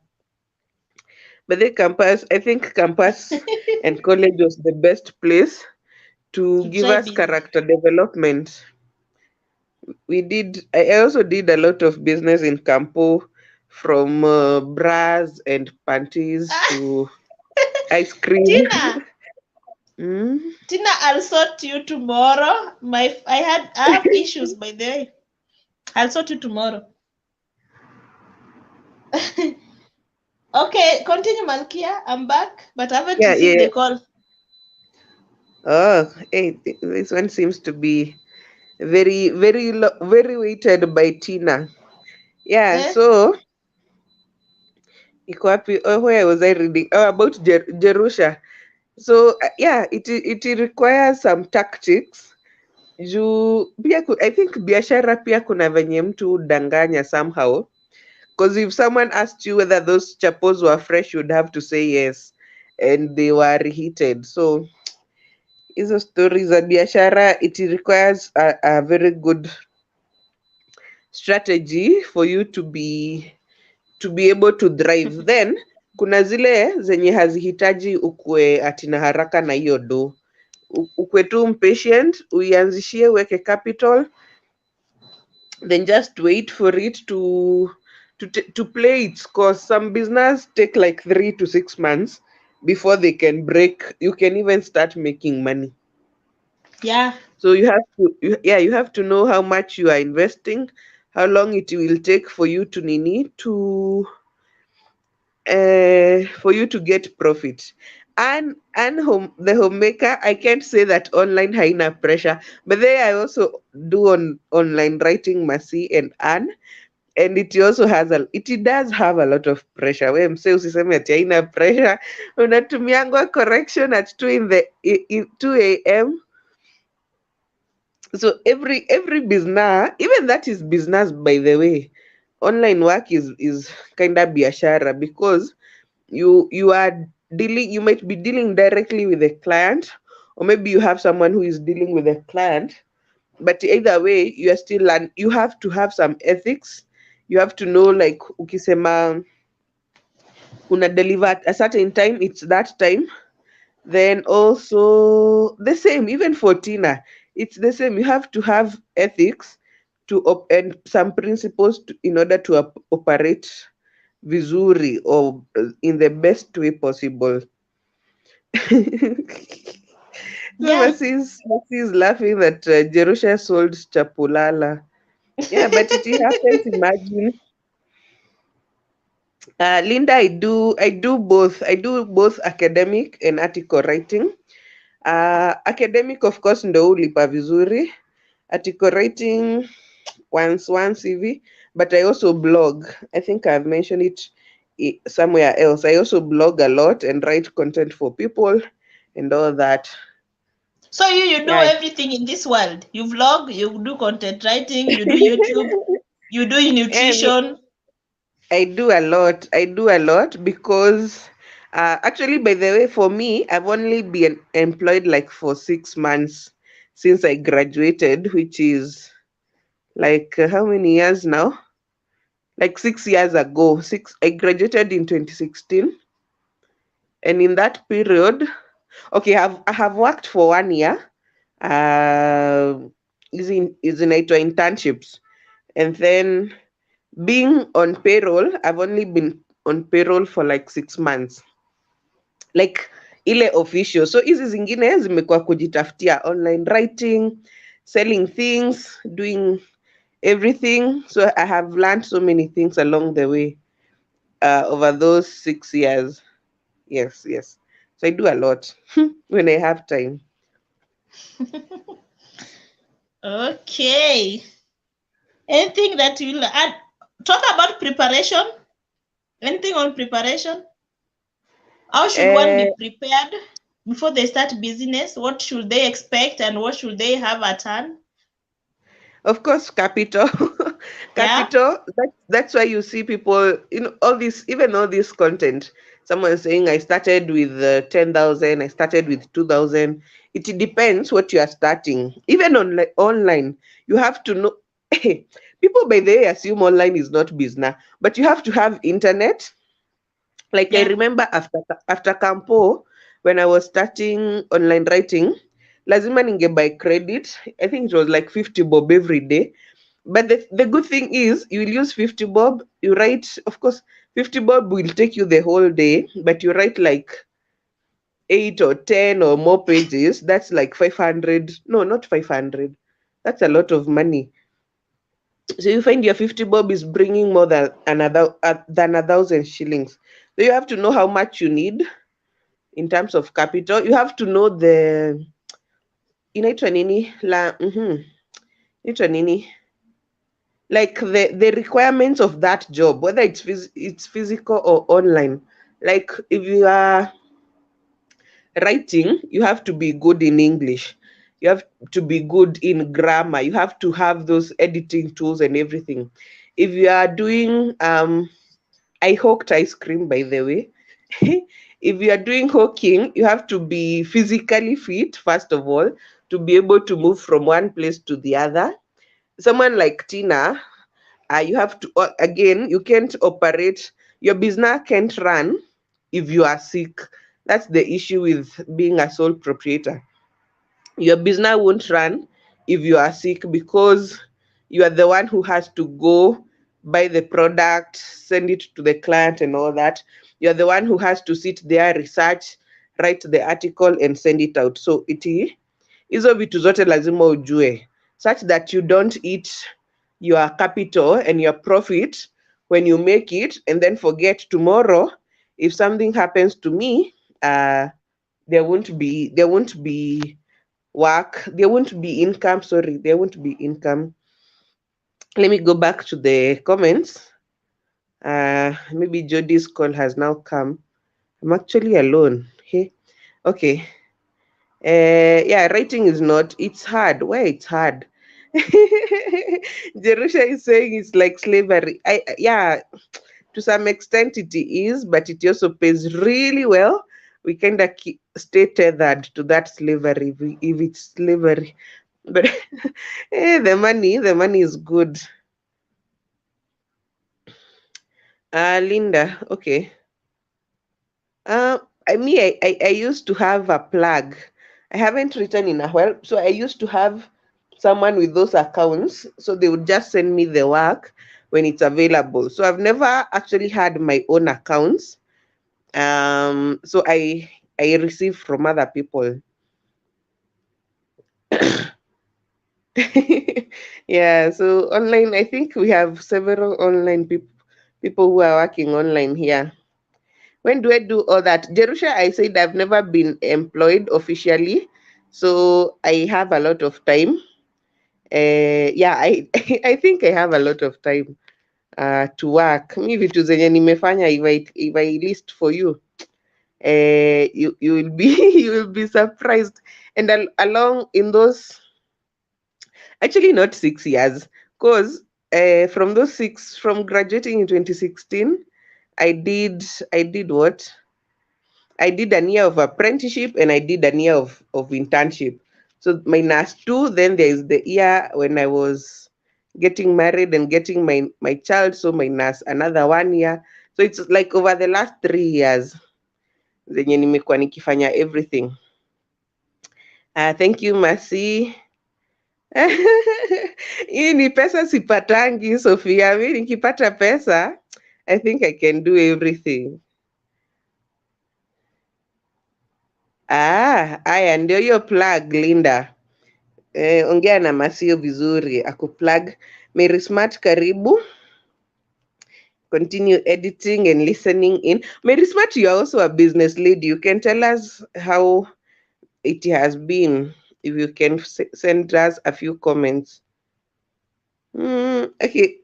Speaker 2: But the campus, I think campus and college was the best place to
Speaker 1: To
Speaker 2: give
Speaker 1: try
Speaker 2: us
Speaker 1: business.
Speaker 2: character development. I also did a lot of business in Campo, from bras and panties
Speaker 1: Ah,
Speaker 2: to ice cream.
Speaker 1: Tina,
Speaker 2: Mm.
Speaker 1: Tina, I'll sort you tomorrow. I have issues by the way. I'll sort you tomorrow. Okay, continue, Malkia. I'm back, but I haven't
Speaker 2: Yeah,
Speaker 1: received
Speaker 2: yeah.
Speaker 1: the call.
Speaker 2: Oh, hey, this one seems to be very weighted by Tina. Yeah,
Speaker 1: Eh?
Speaker 2: so iko wapi? Oh, where was I reading? Oh, about Jerusha. So yeah, it requires some tactics juu pia I think biashara pia kuna venye mtu danganya somehow, because if someone asked you whether those chapos were fresh, you'd have to say yes, and they were reheated. So hizo stories za biashara, it requires a very good strategy for you to be able to thrive. Then kuna zile zenye hazihitaji ukue atina haraka na hiyo do, ukwe tu impatient, uianzishie, uweke capital, then just wait for it to play its course. Some business take like 3 to 6 months before they can break. You can even start making money.
Speaker 1: Yeah.
Speaker 2: So you have to know how much you are investing, how long it will take for you to nini to for you to get profit. And the homemaker, I can't say that online haina pressure, but there I also do on online writing Masi and Anne, and it does have a lot of pressure. We mse usiseme ati haina pressure, unatumiangwa correction at 2 in the 2 a.m. So every business, even that is business, by the way. Online work is kind of biashara, because you might be dealing directly with the client, or maybe you have someone who is dealing with the client, but either way you are still you have to have some ethics. You have to know, like, ukisema una deliver at a certain time, it's that time. Then also the same, even for Tina, it's the same. You have to have ethics and some principles in order to operate vizuri, or in the best way possible. So
Speaker 1: Yeah.
Speaker 2: Mercy's laughing that Jerusha sold Chapulala. Yeah, but it happens. Imagine, Linda. I do both. I do both academic and article writing. Academic, of course, ndo ulipa vizuri. Article writing once hivi, but I also blog. I think I've mentioned it somewhere else. I also blog a lot and write content for people and all that.
Speaker 1: So you do
Speaker 2: Yeah.
Speaker 1: everything in this world. You vlog, you do content writing, you do YouTube, you do
Speaker 2: Yeah,
Speaker 1: nutrition.
Speaker 2: I do a lot. I do a lot because, actually, by the way, for me, I've only been employed like for 6 months since I graduated, which is like, how many years now? Like 6 years ago. I graduated in 2016, and in that period, okay, I have worked for 1 year. Uh, is inaitwa internships, and then being on payroll, I've only been on payroll for like 6 months, like ile official. So hizi zingine zimekuwa kujitafutia, online writing, selling things, doing everything. So I have learned so many things along the way over those 6 years. Yes, yes. So I do a lot when I have time.
Speaker 1: Okay. Anything that you will add? Talk about preparation. Anything on preparation? How should one
Speaker 2: Uh,
Speaker 1: be prepared before they start business? What should they expect and what should they have at hand?
Speaker 2: of course, capital.
Speaker 1: Yeah.
Speaker 2: Capital. That's why you see people, all this, even all this content. Someone saying, I started with 10,000, I started with 2,000. It depends what you are starting. Even on online, you have to know. People, by the way, assume online is not business, but you have to have internet. Like I
Speaker 1: Yeah.
Speaker 2: remember after Campo, when I was starting online writing, lazima buy credit. I think it was like 50 bob every day. But the good thing is you will use 50 bob, you write, of course, 50 bob will take you the whole day, but you write like 8 or 10 or more pages. That's like 500. No, not 500. That's a lot of money. So you find your 50 bob is bringing more than 1,000 shillings. So you have to know how much you need in terms of capital. You have to know inaitwa nini inaitwa nini, like the requirements of that job, whether it's physical or online. Like if you are writing, you have to be good in English, you have to be good in grammar, you have to have those editing tools and everything. If you are doing I hawked ice cream, by the way. If you are doing hawking, you have to be physically fit, first of all, to be able to move from one place to the other. Someone like Tina, you have to, again, you can't operate, your business can't run if you are sick. That's the issue with being a sole proprietor. Your business won't run if you are sick, because you are the one who has to go buy the product, send it to the client and all that. You're the one who has to sit there, research, write the article and send it out. So hizo vitu zote lazima ujue, such that you don't eat your capital and your profit when you make it and then forget tomorrow. If something happens to me, there won't be work, there won't be income. Sorry, there won't be income. Let me go back to the comments. Maybe Jody's call has now come. I'm actually alone. Hey, okay. Yeah, writing is not, it's hard. Why it's hard? Jerusha is saying it's like slavery. Yeah, to some extent it is, but it also pays really well. We kind of stay tethered to that slavery if it's slavery. But the money is good. Linda, okay. Uh, I used to have a plug. I haven't written in a while, so I used to have someone with those accounts, so they would just send me the work when it's available. So I've never actually had my own accounts. So I receive from other people. Yeah, so online, I think we have several online people who are working online here. When do I do all that? Jerusha, I said I've never been employed officially, so I have a lot of time. Yeah, I I think I have a lot of time to work. Mi vitu zenye nimefanya, if I list for you, you will be you will be surprised. And along in those, actually not 6 years, because from graduating in 2016, I did I did what? I did an year of apprenticeship and I did an year of internship. So my NAS 2, then there is the year when I was getting married and getting my child. So my NAS another 1 year. So it's like over the last 3 years zenye nimekuwa nikifanya everything. Thank you, Mercy. Hii ni pesa sipatangi, Sophia. Mi nikipata pesa, I think I can do everything. Aya, ndio hiyo plug, Linda. ongea na Masio vizuri akuplug. Mary Smart, karibu. Continue editing and listening in. Mary Smart, you are also a business lady. You can tell us how it has been, if you can send us a few comments. Okay.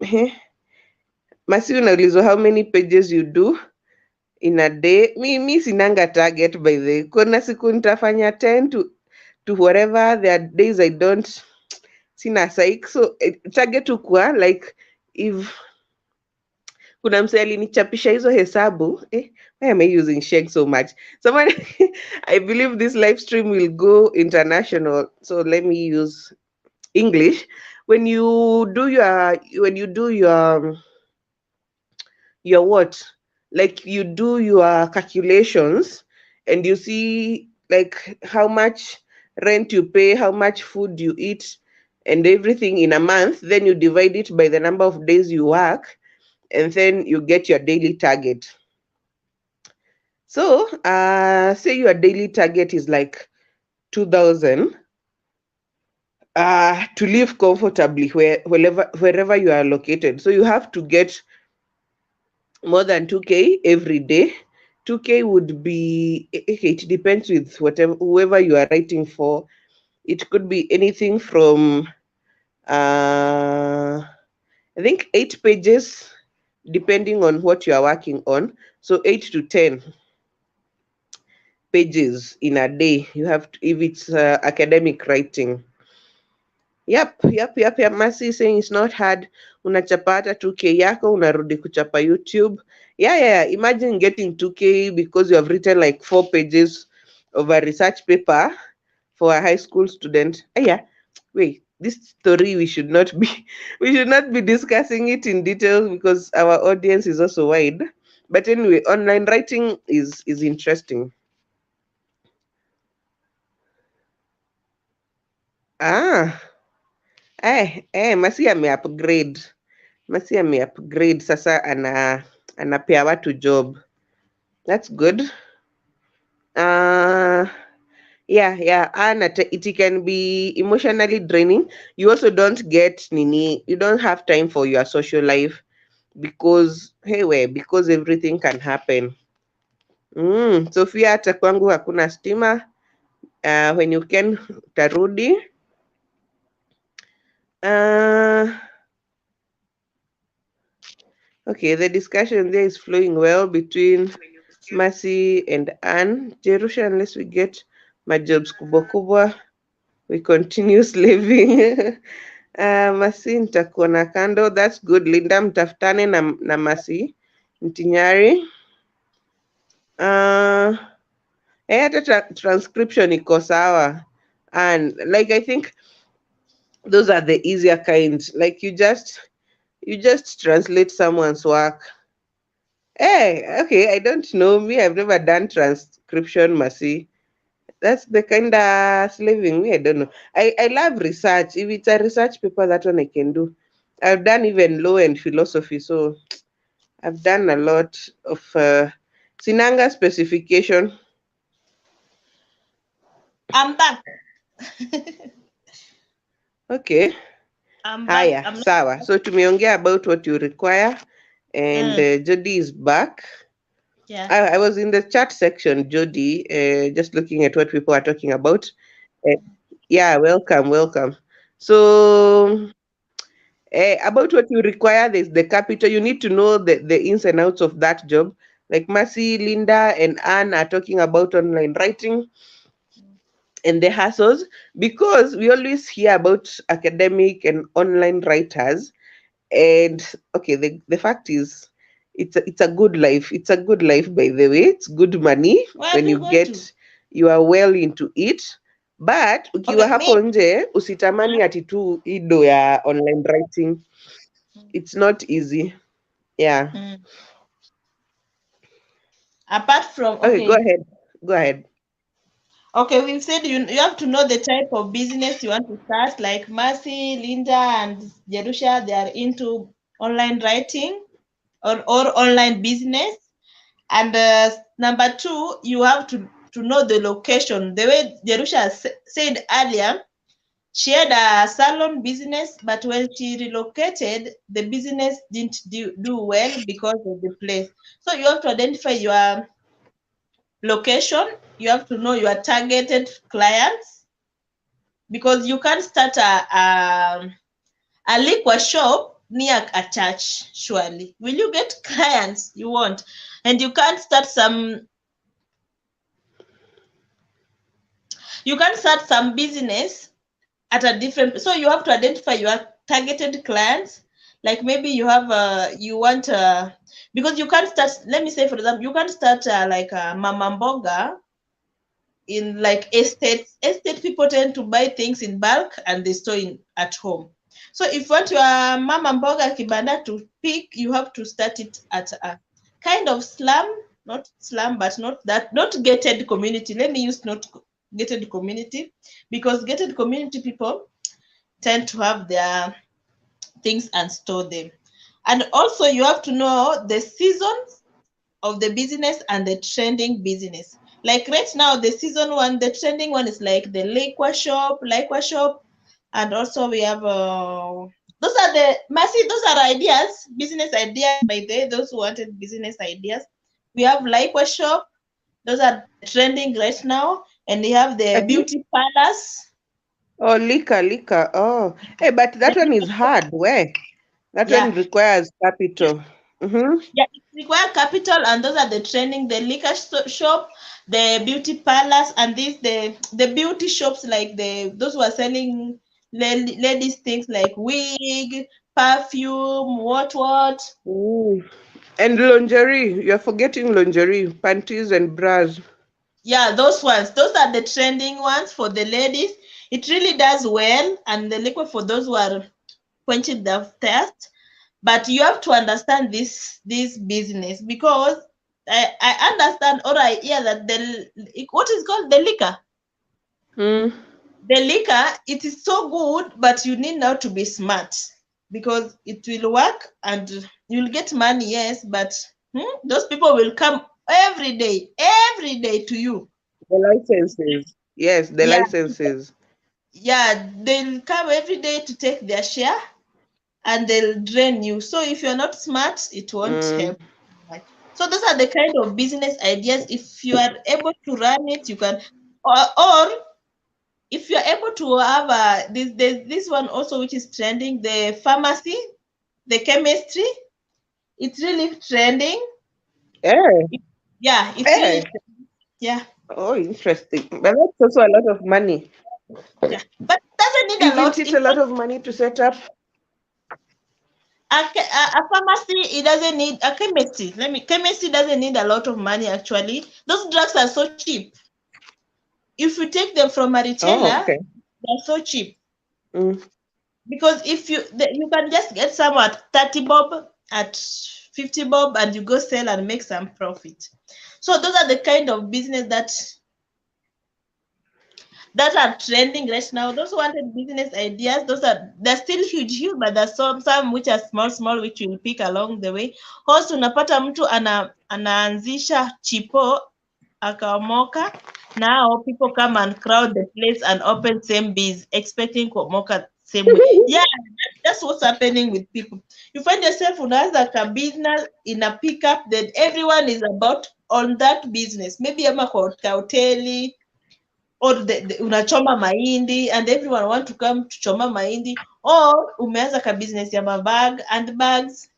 Speaker 2: Masi, unaulizwa how many pages you do in a day. Mi sinanga target by the. Kuna siku nitafanya 10 to whatever. There are days I don't. Sina psych. So target ukua like if kuna mse alinichapisha hizo hesabu. Why am I using Sheng so much? Someone, I believe this live stream will go international. So let me use English. When you do your what? Like you do your calculations and you see like how much rent you pay, how much food you eat, and everything in a month, then you divide it by the number of days you work, and then you get your daily target. So say your daily target is like 2,000 to live comfortably wherever you are located. So you have to get more than 2K every day. 2K would be, it depends with whoever you are writing for. It could be anything from I think 8 pages, depending on what you are working on. So 8 to 10 pages in a day. You have to, if it's academic writing. Yep. Mercy saying it's not hard. Unachapa hata 2K yako, unarudi kuchapa YouTube. Yeah. Imagine getting 2K because you have written like 4 pages of a research paper for a high school student. Wait, this story we should not be discussing it in detail because our audience is also wide. But anyway, online writing is interesting. Mercy ameupgrade. Mercy ameupgrade sasa anapea watu job. That's good. Yeah. And it can be emotionally draining. You also don't get you don't have time for your social life because everything can happen. Sophia, hata kwangu hakuna stima. When you can tarudi. Okay, the discussion there is flowing well between Mercy and Anne. Jerusha, unless we get my jobs kubwa kubwa, we continue slaving. Mercy nitakuwa na kando. That's good. Linda, mtafutane na Mercy Ntinyari. Hata transcription iko sawa. And like I think those are the easier kinds. Like you just translate someone's work. Okay, I don't know. Me, I've never done transcription, Mercy. That's the kind of slaving. Me, I don't know. I love research. If it's a research paper, that one I can do. I've done even law and philosophy, so I've done a lot of Sinanga specification.
Speaker 1: I'm back.
Speaker 2: Okay.
Speaker 1: I'm back.
Speaker 2: Haya, sawa. So tumeongea about what you require, and Jody is back.
Speaker 1: Yeah.
Speaker 2: I was in the chat section, Jody, just looking at what people are talking about. Yeah, welcome. So, about what you require, there's the capital. You need to know the ins and outs of that job. Like Mercy, Linda, and Anne are talking about online writing and the hassles, because we always hear about academic and online writers. And okay, the fact is, it's a good life. It's a good life, by the way. It's good money when you are well into it. But ukiwa hapo nje usitamani ati tu ido ya online writing. It's not easy. Yeah.
Speaker 1: Apart from
Speaker 2: okay, go ahead.
Speaker 1: Okay, we've said you have to know the type of business you want to start. Like Mercy, Linda, and Jerusha, they are into online writing or online business. And number 2, you have to know the location. The way Jerusha said earlier, She had a salon business, but when she relocated, the business didn't do well because of the place. So you have to identify your location. You have to know your targeted clients, because you can't start a liquor shop near a church. Surely, will you get clients? You won't. And you can't start some business at a different, so you have to identify your targeted clients. Like maybe you have you want because you can't start, let me say for example, you can't start like a mama mboga in like estate people tend to buy things in bulk and they store in at home. So if you want your mama mboga kibanda to pick, you have to start it at a kind of slum, not slum, but not gated community. Let me use not gated community, because gated community people tend to have their things and store them. And also you have to know the seasons of the business and the trending business. Like right now, the season one, the trending one is like the liquor shop, and also we have those are the massive, those are ideas, business ideas by those who wanted business ideas. We have liquor shop, those are trending right now, and they have the
Speaker 2: Uh-huh.
Speaker 1: beauty parlors.
Speaker 2: Oh, liquor. Oh, hey, but that one is hard. Where? That one
Speaker 1: Yeah,
Speaker 2: requires capital. Mm-hmm.
Speaker 1: yeah, it require capital, and those are the trending, the liquor shop, the beauty parlors, and the beauty shops, like those who are selling ladies things like wig, perfume, what.
Speaker 2: Mm. And lingerie. You're forgetting lingerie, panties and bras.
Speaker 1: Yeah, those ones. Those are the trending ones for the ladies. It really does well, and the liquor for those who are quenching their thirst. But you have to understand this business, because I understand, or I hear that what is called the liquor.
Speaker 2: Mm.
Speaker 1: The liquor, it is so good, but you need now to be smart, because it will work and you'll get money, yes, but those people will come every day to you.
Speaker 2: The licenses. Yes, the
Speaker 1: Yeah,
Speaker 2: licenses.
Speaker 1: yeah, they'll come every day to take their share, and they'll drain you. So if you're not smart, it won't
Speaker 2: Mm.
Speaker 1: help much. So those are the kind of business ideas. If you are able to run it, you can, or if you're able to have this one also, which is trending, the pharmacy, the chemistry, it's really trending.
Speaker 2: Eh,
Speaker 1: Yeah, it's
Speaker 2: eh.
Speaker 1: really, yeah,
Speaker 2: Oh, interesting. But that's also a lot of money.
Speaker 1: yeah. But it doesn't need a
Speaker 2: Isn't
Speaker 1: lot.
Speaker 2: it
Speaker 1: In
Speaker 2: a lot
Speaker 1: fact,
Speaker 2: of money to set up?
Speaker 1: a pharmacy, it doesn't need a chemistry. Chemistry doesn't need a lot of money actually. Those drugs are so cheap. If you take them from a
Speaker 2: Oh,
Speaker 1: retailer,
Speaker 2: okay.
Speaker 1: they're so cheap,
Speaker 2: Mm.
Speaker 1: because if you can just get some at 30 bob, at 50 bob, and you go sell and make some profit. So those are the kind of business that are trending right now. Those who wanted business ideas, they're still huge, but there's some which are small, which you'll pick along the way. Also unapata mtu anaanzisha chipo akaomoka. Now people come and crowd the place and open same biz, expecting kuomoka same way. Yeah, that's what's happening with people. You find yourself unaanza ka business in a pickup, then everyone is about on that business. Maybe ama kwa hoteli, or unachoma mahindi and everyone want to come to choma mahindi, or umeanza ka business ya mabag and bags.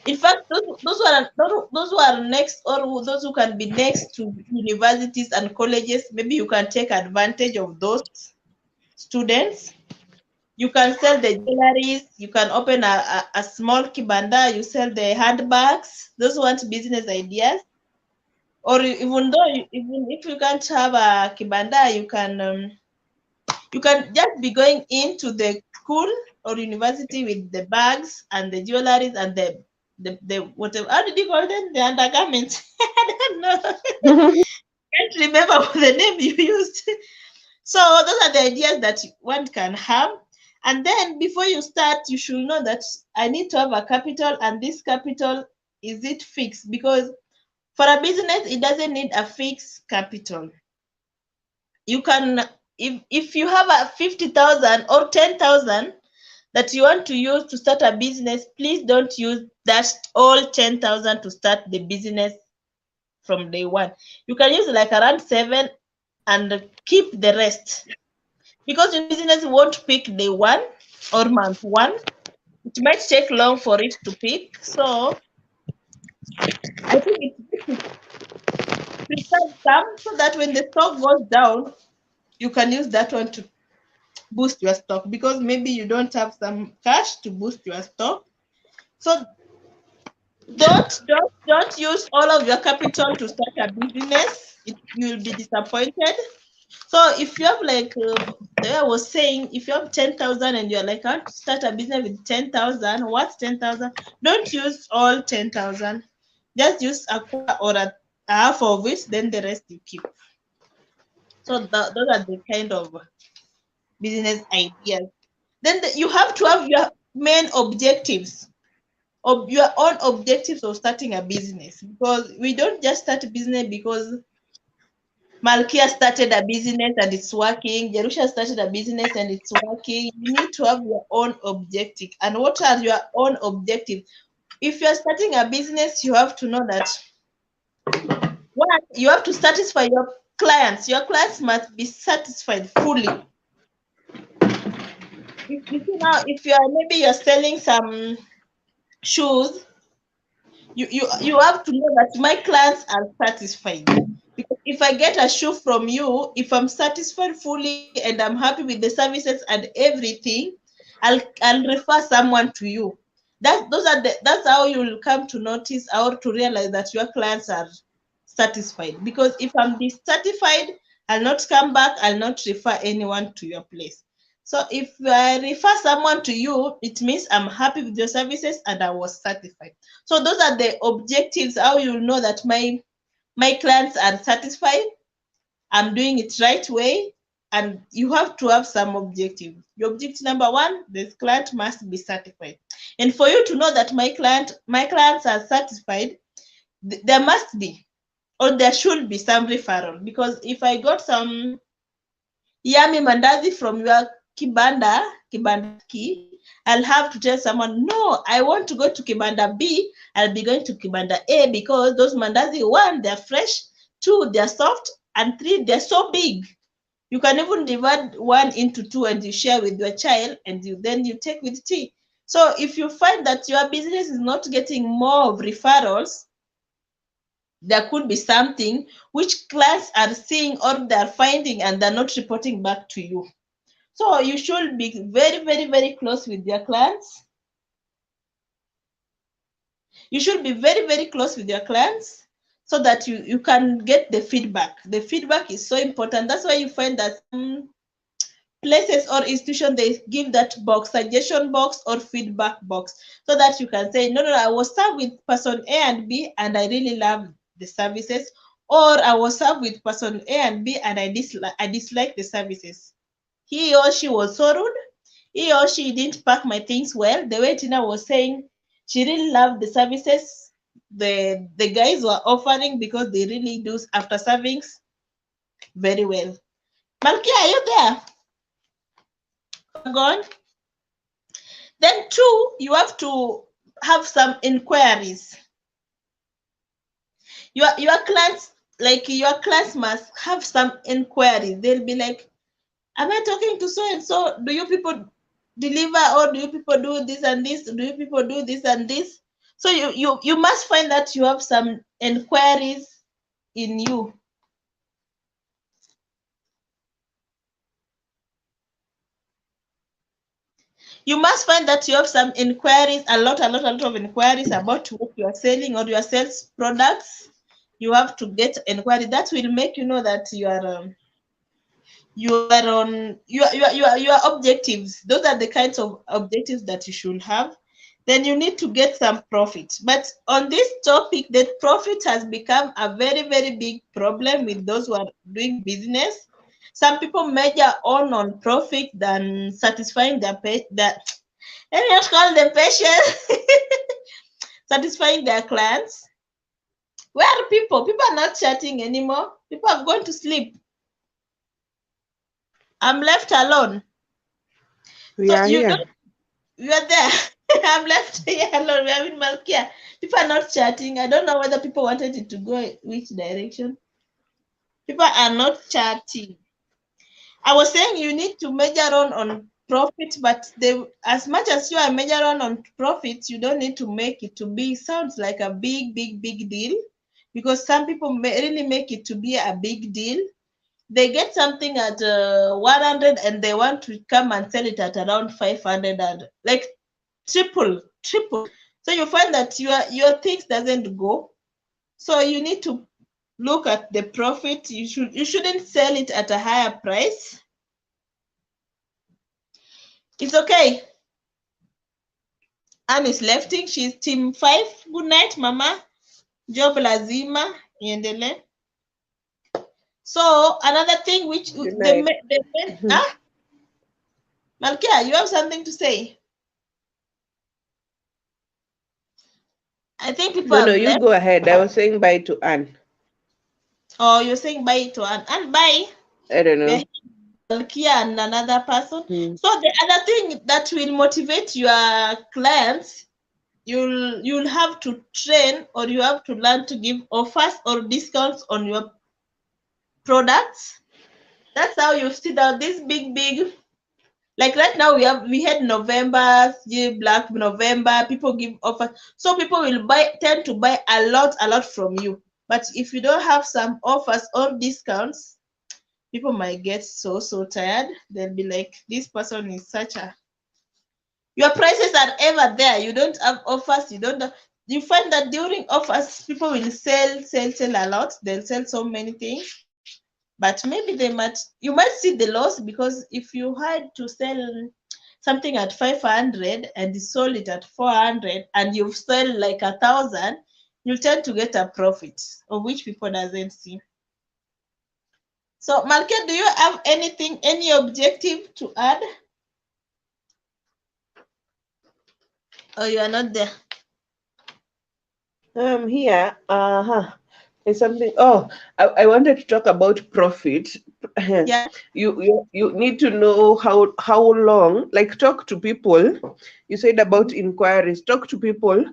Speaker 1: In fact, those who are next, or those who can be next to universities and colleges, maybe you can take advantage of those students. You can sell the jewelries. You can open a small kibanda. You sell the handbags. Those who want business ideas. Or even if you can't have a kibanda, you can just be going into the school or university with the bags and the jewelries and the whatever. How did you call them? The undergarments. I don't know. Can't remember the name you used. So those are the ideas that one can have. And then before you start, you should know that I need to have a capital, and this capital, is it fixed? Because for a business, it doesn't need a fixed capital. You can if you have a 50,000 or 10,000 that you want to use to start a business, please don't use that all 10,000 to start the business from day one. You can use like around 7 and keep the rest, because your business won't pick day one or month one. It might take long for it to pick. So I think it's good to preserve some, so that when the stock goes down, you can use that one to boost your stock, because maybe you don't have some cash to boost your stock. So don't use all of your capital to start a business. You will be disappointed. So if you have like I was saying, if you have 10,000 and you're like, I want to start a business with 10,000, what's 10,000? Don't use all 10,000. Just use a quarter or a half of it, then the rest you keep. So those are the kind of business ideas. Then you have to have your main objectives, of your own objectives of starting a business, because we don't just start a business because Malkia started a business and it's working. Jerusha started a business and it's working. You need to have your own objective. And what are your own objectives? If you're starting a business, you have to know that one, you have to satisfy your clients. Your clients must be satisfied fully. If you now, if you're selling some shoes, you have to know that my clients are satisfied. Because if I get a shoe from you, if I'm satisfied fully and I'm happy with the services and everything, I'll refer someone to you. That's how you'll come to notice or to realize that your clients are satisfied. Because if I'm dissatisfied, I'll not come back, I'll not refer anyone to your place. So if I refer someone to you, it means I'm happy with your services and I was satisfied. So those are the objectives, how you know that my clients are satisfied, I'm doing it right way, and you have to have some objective. Your objective number one, the client must be satisfied. And for you to know that my clients are satisfied, there must be, or there should be some referral. Because if I got some yummy mandazi from your kibanda key, I'll have to tell someone, no, I want to go to kibanda B, I'll be going to kibanda A, because those mandazi, one, they're fresh, two, they're soft, and three, they're so big. You can even divide one into two and you share with your child, and then you take with tea. So if you find that your business is not getting more of referrals, there could be something which clients are seeing or they're finding and they're not reporting back to you. So you should be very, very, very close with your clients. You should be very, very close with your clients so that you can get the feedback. The feedback is so important. That's why you find that some places or institutions, they give that box, suggestion box or feedback box, so that you can say, no, I was served with person A and B and I really love the services, or I was served with person A and B and I dislike the services. He or she was so rude. He or she didn't pack my things well. The way Tina was saying, she really loved the services the guys were offering, because they really do after servings very well. Malkia, are you there? Gone. Then two, you have to have some inquiries. Your clients, like your clients must have some inquiries. They'll be like, am I talking to so and so? Do you people deliver, or do you people do this and this? Do you people do this and this? So you must find that you have some inquiries in you. You must find that you have some inquiries, a lot of inquiries about what you are selling or your sales products. You have to get inquiry. That will make you know that you are on your objectives. Those are the kinds of objectives that you should have. Then you need to get some profit. But on this topic, that profit has become a very, very big problem with those who are doing business. Some people measure on profit than satisfying their let me not call them patients, satisfying their clients. Where are people? People are not chatting anymore. People have gone to sleep. I'm left alone.
Speaker 2: We
Speaker 1: So
Speaker 2: are
Speaker 1: you
Speaker 2: here.
Speaker 1: don't, you are there. I'm left here alone. We are in Malkia. People are not chatting. I don't know whether people wanted it to go which direction. People are not chatting. I was saying you need to measure on profit, but as much as you are measuring on profits, you don't need to make it to be sounds like a big deal, because some people really make it to be a big deal. They get something at 100 and they want to come and sell it at around 500 and like triple. So you find that your things doesn't go. So you need to look at the profit. You shouldn't sell it at a higher price. It's okay. Anne is lefting. She's team 5. Good night, mama. Job lazima iendelee. So another thing which
Speaker 2: Good night.
Speaker 1: Malkia, you have something to say? I think people
Speaker 2: No,
Speaker 1: have
Speaker 2: you
Speaker 1: left.
Speaker 2: go ahead. I was saying bye to Anne.
Speaker 1: Oh, you're saying bye to Anne. Anne, bye.
Speaker 2: I don't
Speaker 1: We're
Speaker 2: know.
Speaker 1: here with Malkia and another person.
Speaker 2: Hmm.
Speaker 1: So the other thing that will motivate your clients, you'll have to train, or you have to learn to give offers or discounts on your products. That's how you see that this big, like right now we had November, Black November, people give offers. So people will tend to buy a lot from you. But if you don't have some offers or discounts, people might get so tired. They'll be like, this person is such a, your prices are ever there. You don't have offers, you find that during offers, people will sell a lot. They'll sell so many things. But maybe you might see the loss, because if you had to sell something at 500 and you sold it at 400 and you've sold like 1,000, you tend to get a profit, of which people doesn't see. So Malkia, do you have any objective to add? Or you are not there?
Speaker 2: Here, there's something. Oh, I wanted to talk about profit.
Speaker 1: Yeah.
Speaker 2: You need to know how long. Like, talk to people. You said about inquiries. Talk to people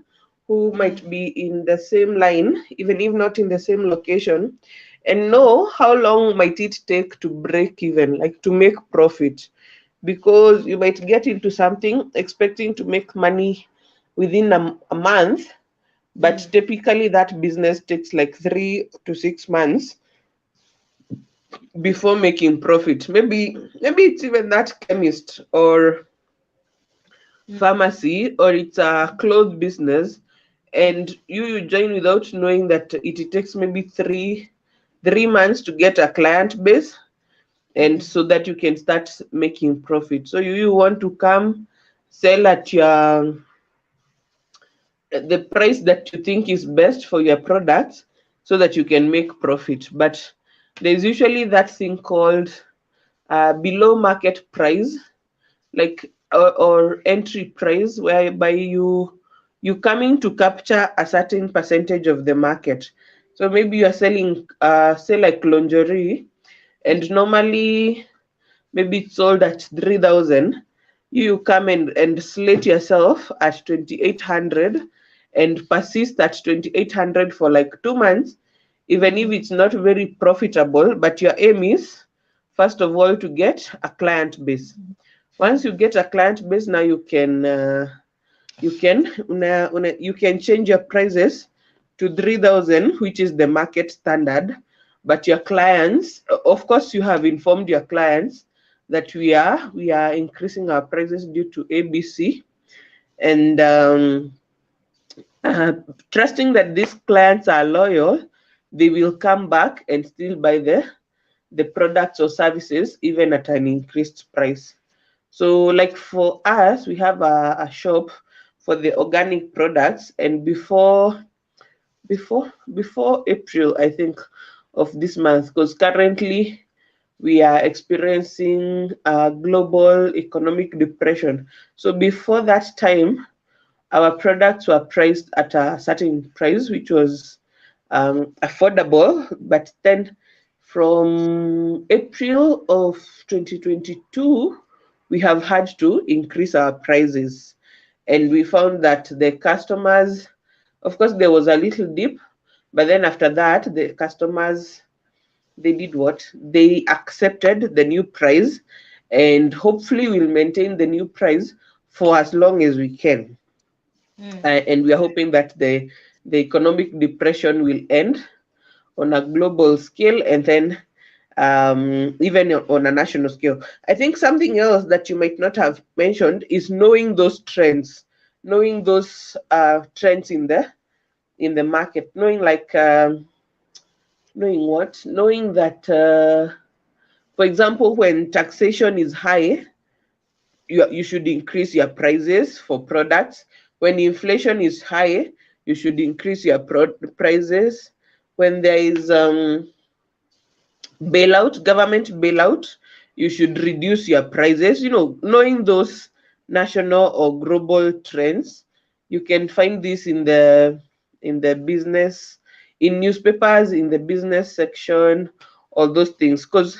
Speaker 2: who might be in the same line, even if not in the same location, and know how long might it take to break even, like to make profit, because you might get into something expecting to make money within a month, but typically that business takes like 3 to 6 months before making profit. Maybe it's even that chemist or pharmacy, or it's a clothes business, and you join without knowing that it takes maybe three months to get a client base, and so that you can start making profit. So you want to come sell at the price that you think is best for your products, so that you can make profit. But there's usually that thing called below market price, like or entry price, whereby you coming to capture a certain percentage of the market. So maybe you are selling say like lingerie, and normally maybe it's sold at 3,000. You come and slate yourself at 2,800 and persist at 2,800 for like 2 months, even if it's not very profitable. But your aim is, first of all, to get a client base. Once you get a client base, now you can change your prices to 3,000, which is the market standard. But your clients, of course, you have informed your clients that we are increasing our prices due to ABC, and trusting that these clients are loyal, they will come back and still buy the products or services even at an increased price. So, like for us, we have a shop for the organic products, and before April, I think, of this month, because currently we are experiencing a global economic depression. So before that time, our products were priced at a certain price, which was affordable. But then From April of 2022, we have had to increase our prices. And we found that the customers, of course, there was a little dip, but then after that, the customers, they did what? They accepted the new price, and hopefully we'll maintain the new price for as long as we can. And we are hoping that the economic depression will end on a global scale, and then even on a national scale. I think something else that you might not have mentioned is knowing those trends, knowing those trends in the market, knowing knowing that, for example, when taxation is high, you should increase your prices for products. When inflation is high, you should increase your prices. When there is government bailout, you should reduce your prices. Knowing those national or global trends, you can find this in the business, in newspapers, in the business section, all those things. Because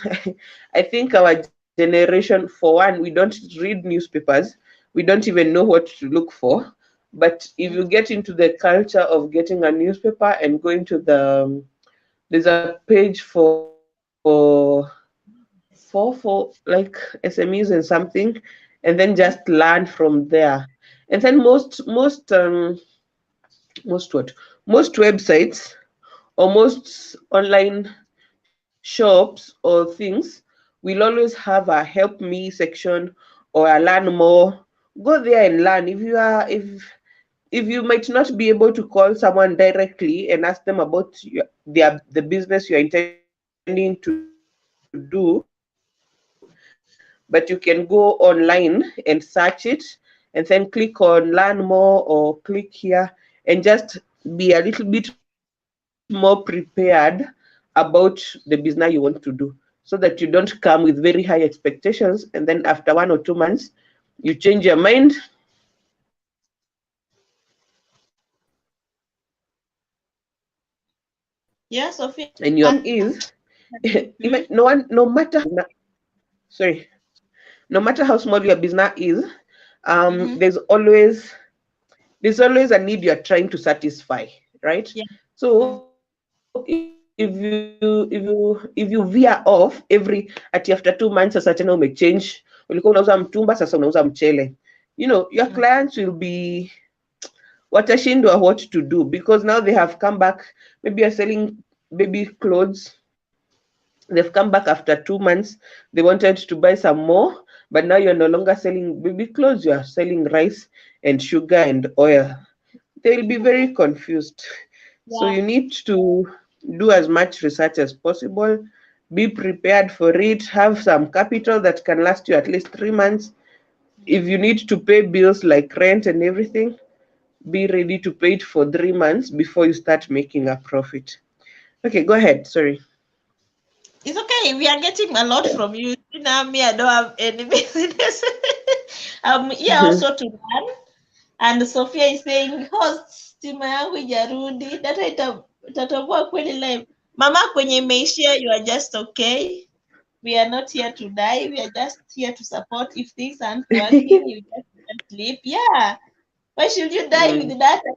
Speaker 2: I think our generation, for one, we don't read newspapers, we don't even know what to look for. But if you get into the culture of getting a newspaper and going to there's a page for like SMEs and something, and then just learn from there. And then most websites or most online shops or things will always have a help me section or a learn more. Go there and learn. If you might not be able to call someone directly and ask them about the business you're intending to do, but you can go online and search it, and then click on learn more or click here, and just be a little bit more prepared about the business you want to do, so that you don't come with very high expectations and then after 1 or 2 months you change your mind
Speaker 1: Yeah, Sophia.
Speaker 2: and your
Speaker 1: And
Speaker 2: is sorry, no matter how small your business is,
Speaker 1: mhm.
Speaker 2: there's always a need you're trying to satisfy, right?
Speaker 1: Yeah.
Speaker 2: So if you veer off ati after 2 months, sasa tena umechange, ulikuwa unauza mtumba, sasa unauza mchele, your clients will be watashindwa what to do, because now they have come back. Maybe you're selling baby clothes, they've come back after 2 months, they wanted to buy some more, but now you're no longer selling baby clothes, you are selling rice and sugar and oil. They'll be very confused. So
Speaker 1: Yeah.
Speaker 2: you need to do as much research as possible, be prepared for it, have some capital that can last you at least 3 months. If you need to pay bills like rent and everything, be ready to pay it for 3 months before you start making a profit. Okay, go ahead. Sorry.
Speaker 1: It's okay. We are getting a lot from you. Now, me, I don't have any business. I'm here also to learn. And Sophia is saying, host, stima yangu ijarudi. Data itatoboa kweli live. Mama, kwenye imeishia, you are just okay. We are not here to die. We are just here to support. If things aren't working, you just sleep. Yeah. Why should you die with data?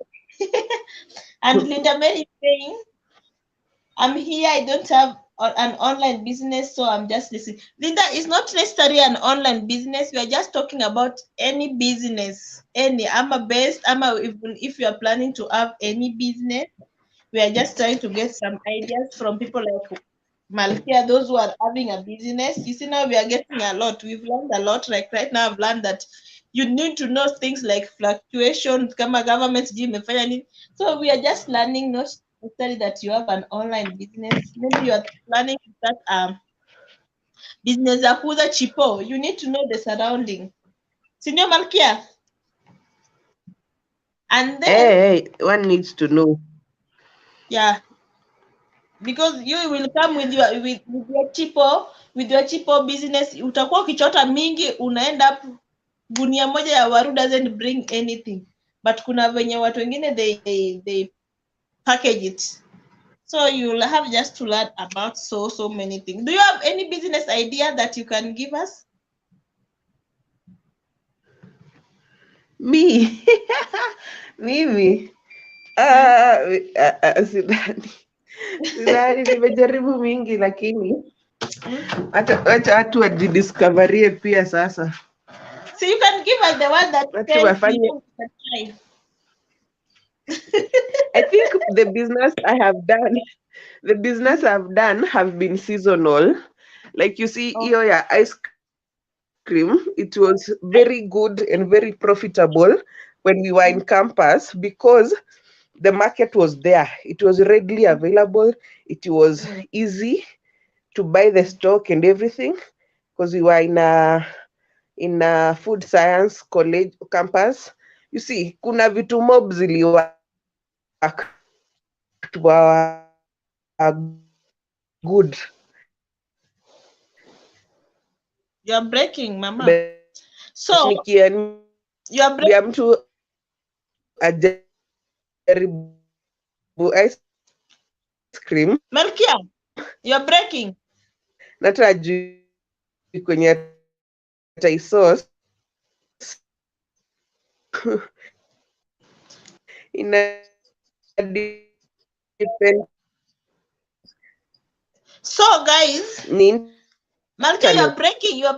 Speaker 1: And Linda Mary is saying, I'm here. I don't have an online business, so I'm just listening. Linda, it's not necessarily an online business. We are just talking about any business. I'm a best. Even if you are planning to have any business, we are just trying to get some ideas from people like Malkia, those who are having a business. You see, now we are getting a lot. We've learned a lot. Like right now, I've learned that you need to know things like fluctuations, kama government imefanya nini. So we are just learning, not necessarily that you have an online business. Maybe you are planning to start business ya kuuza chipo. You need to know the surrounding. Senior Malkia. And then,
Speaker 2: Hey, one needs to know.
Speaker 1: yeah, because you will come with your chipo business, utakuwa ukichota mingi, unaenda up gunia moja ya waru doesn't bring anything, but kuna venye watu wengine they package it. So you'll have just to learn about so many things. Do you have any business idea that you can give us?
Speaker 2: Me. Mimi. Sidhani. Sidhani, nimejaribu mingi lakini wacha watu wajidiscoverie pia sasa.
Speaker 1: So you can give us the one that
Speaker 2: Watu wafanye. I think the business I've done have been seasonal. Like you see,
Speaker 1: Oh.
Speaker 2: your ice cream, it was very good and very profitable when we were in campus because the market was there. It was readily available. It was easy to buy the stock and everything because we were in a food science college campus. You see, kuna vitu mob ziliwork were good.
Speaker 1: You're breaking, Mama. So you're breaking.
Speaker 2: Mtu ajaribu ice cream.
Speaker 1: Malkia, you're breaking.
Speaker 2: Nata ajui kwenye ataisource. Ina depend.
Speaker 1: So guys, Malkia, you're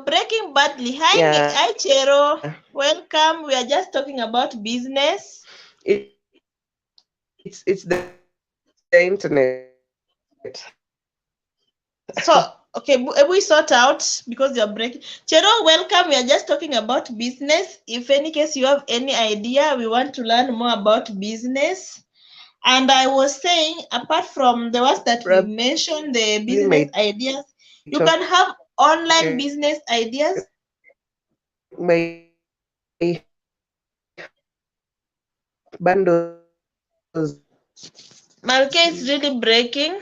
Speaker 1: breaking badly. Hi Chero. Welcome. We are just talking about business.
Speaker 2: It's the internet.
Speaker 1: So okay, we sort out because you're breaking. Chero, welcome. We are just talking about business. If any case you have any idea, we want to learn more about business. And I was saying, apart from the ones that we mentioned, the business ideas, you can have online business ideas.
Speaker 2: My bundles.
Speaker 1: Malkia is really breaking.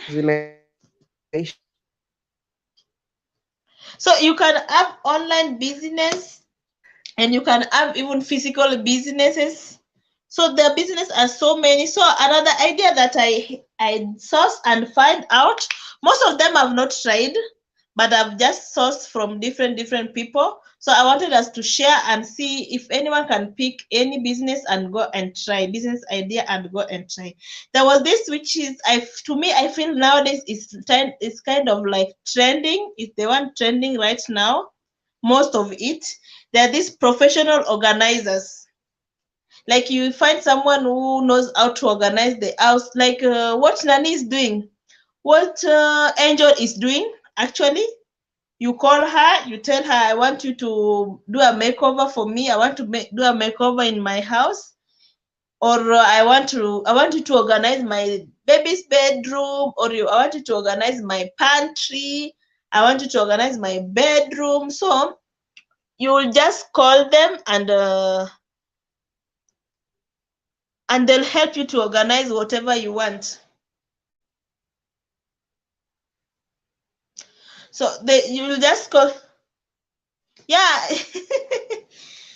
Speaker 1: So you can have online business and you can have even physical businesses. So the business are so many. So another idea that I source and find out, most of them I've not tried, but I've just sourced from different people. So I wanted us to share and see if anyone can pick any business and go and try business idea and go and try. There was this which is to me I feel nowadays it's kind of like trending. It's the one trending right now. Most of it, they're these professional organizers. Like you find someone who knows how to organize the house, like what Nani is doing, what Angel is doing. Actually, you call her, you tell her, I want you to do a makeover for me. I want to do a makeover in my house, or I want you to organize my baby's bedroom, or I want you to organize my pantry. I want you to organize my bedroom. So you will just call them and they'll help you to organize whatever you want. So you will just call. Yeah.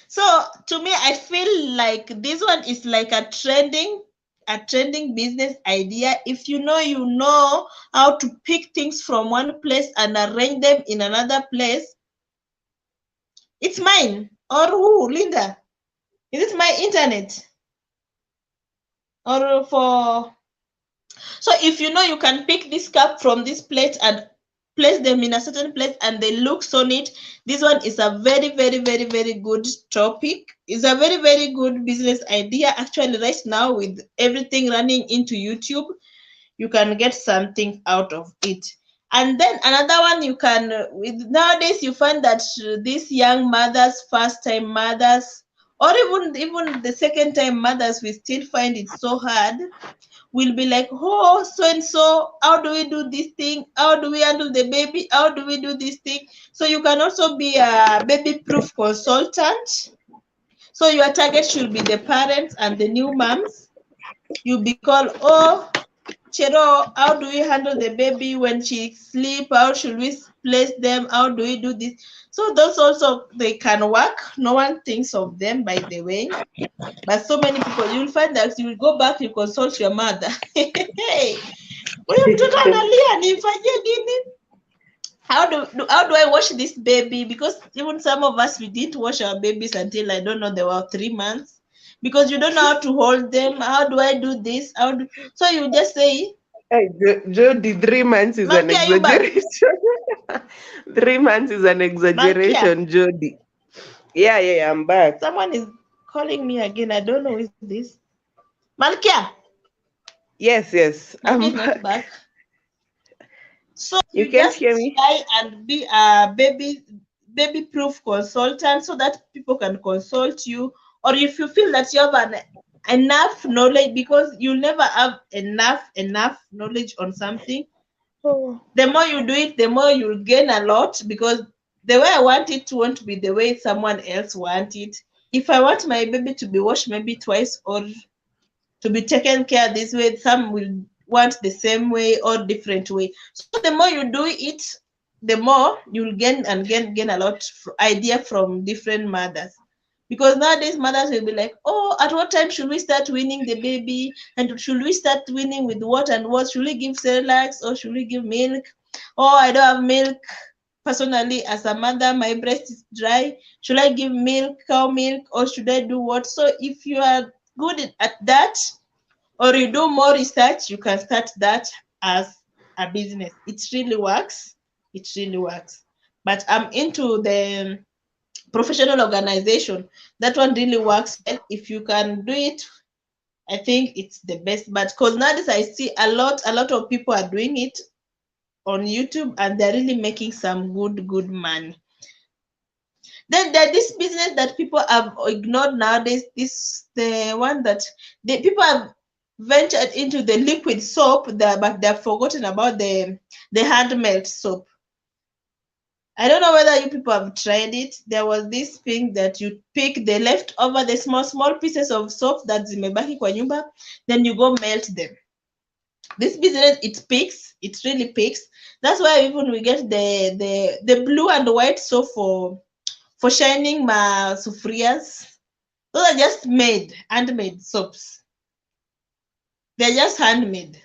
Speaker 1: So to me, I feel like this one is like a trending business idea. If you know how to pick things from one place and arrange them in another place. It's mine. Or who, Linda? Is it my internet? Or for... So if you know you can pick this cup from this plate and place them in a certain place and they look so neat, this one is a very good topic. It's a very good business idea. Actually, right now with everything running into YouTube, you can get something out of it. And then another one you can, nowadays you find that these young mothers, first-time mothers, or even the second-time mothers, we still find it so hard. Will be like, oh, so and so, how do we do this thing? How do we handle the baby? How do we do this thing? So you can also be a baby proof consultant. So your target should be the parents and the new moms. You'll be called, oh, Chero, how do we handle the baby when she sleep? How should we place them? How do we do this? So those also, they can work. No one thinks of them, by the way. But so many people, you'll find that you will go back, you consult your mother. Hey, Huyu mtoto analia, nimfanyie nini? How do I wash this baby? Because even some of us, we didn't wash our babies until, I don't know, they were 3 months, because you don't know how to hold them. How do I do this? So you just say,
Speaker 2: Hey, Jody, 3 months is an
Speaker 1: Malkia, are you back?
Speaker 2: exaggeration. 3 months is an
Speaker 1: Malkia,
Speaker 2: exaggeration, Jody. Yeah, I'm back.
Speaker 1: someone is calling me again. I don't know who is this. Malkia.
Speaker 2: Yes,
Speaker 1: Malkia
Speaker 2: I'm
Speaker 1: is not
Speaker 2: back.
Speaker 1: back. So
Speaker 2: You
Speaker 1: you
Speaker 2: can't hear
Speaker 1: just
Speaker 2: me?
Speaker 1: try and be a baby proof consultant, so that people can consult you. Or if you feel that you have enough knowledge, because you'll never have enough knowledge on something.
Speaker 2: Oh.
Speaker 1: The more you do it, the more you'll gain a lot, because the way I want it won't be the way someone else want it. If I want my baby to be washed maybe twice, or to be taken care this way, some will want the same way or different way. So the more you do it, the more you'll gain and gain a lot idea from different mothers. Because nowadays mothers will be like, oh, at what time should we start weaning the baby, and should we start weaning with what and what? Should we give Cerelac, or should we give milk? Oh, I don't have milk. Personally, as a mother, my breast is dry. Should I give milk, cow milk, or should I do what? So if you are good at that, or you do more research, you can start that as a business. It really works. It really works. But I'm into the professional organization. That one really works well. If you can do it, I think it's the best. But because nowadays I see a lot of people are doing it on YouTube, and they're really making some good money. Then there's this business that people have ignored nowadays. This the one that the people have ventured into, the liquid soap, but they've forgotten about the hand melt soap. I don't know whether you people have tried it. There was this thing that you pick the leftover, the small pieces of soap that zimebaki kwa nyumba, then you go melt them. This business, it really picks. That's why even we get the blue and white soap for shining my sufrias. Those are just handmade soaps. They're just handmade.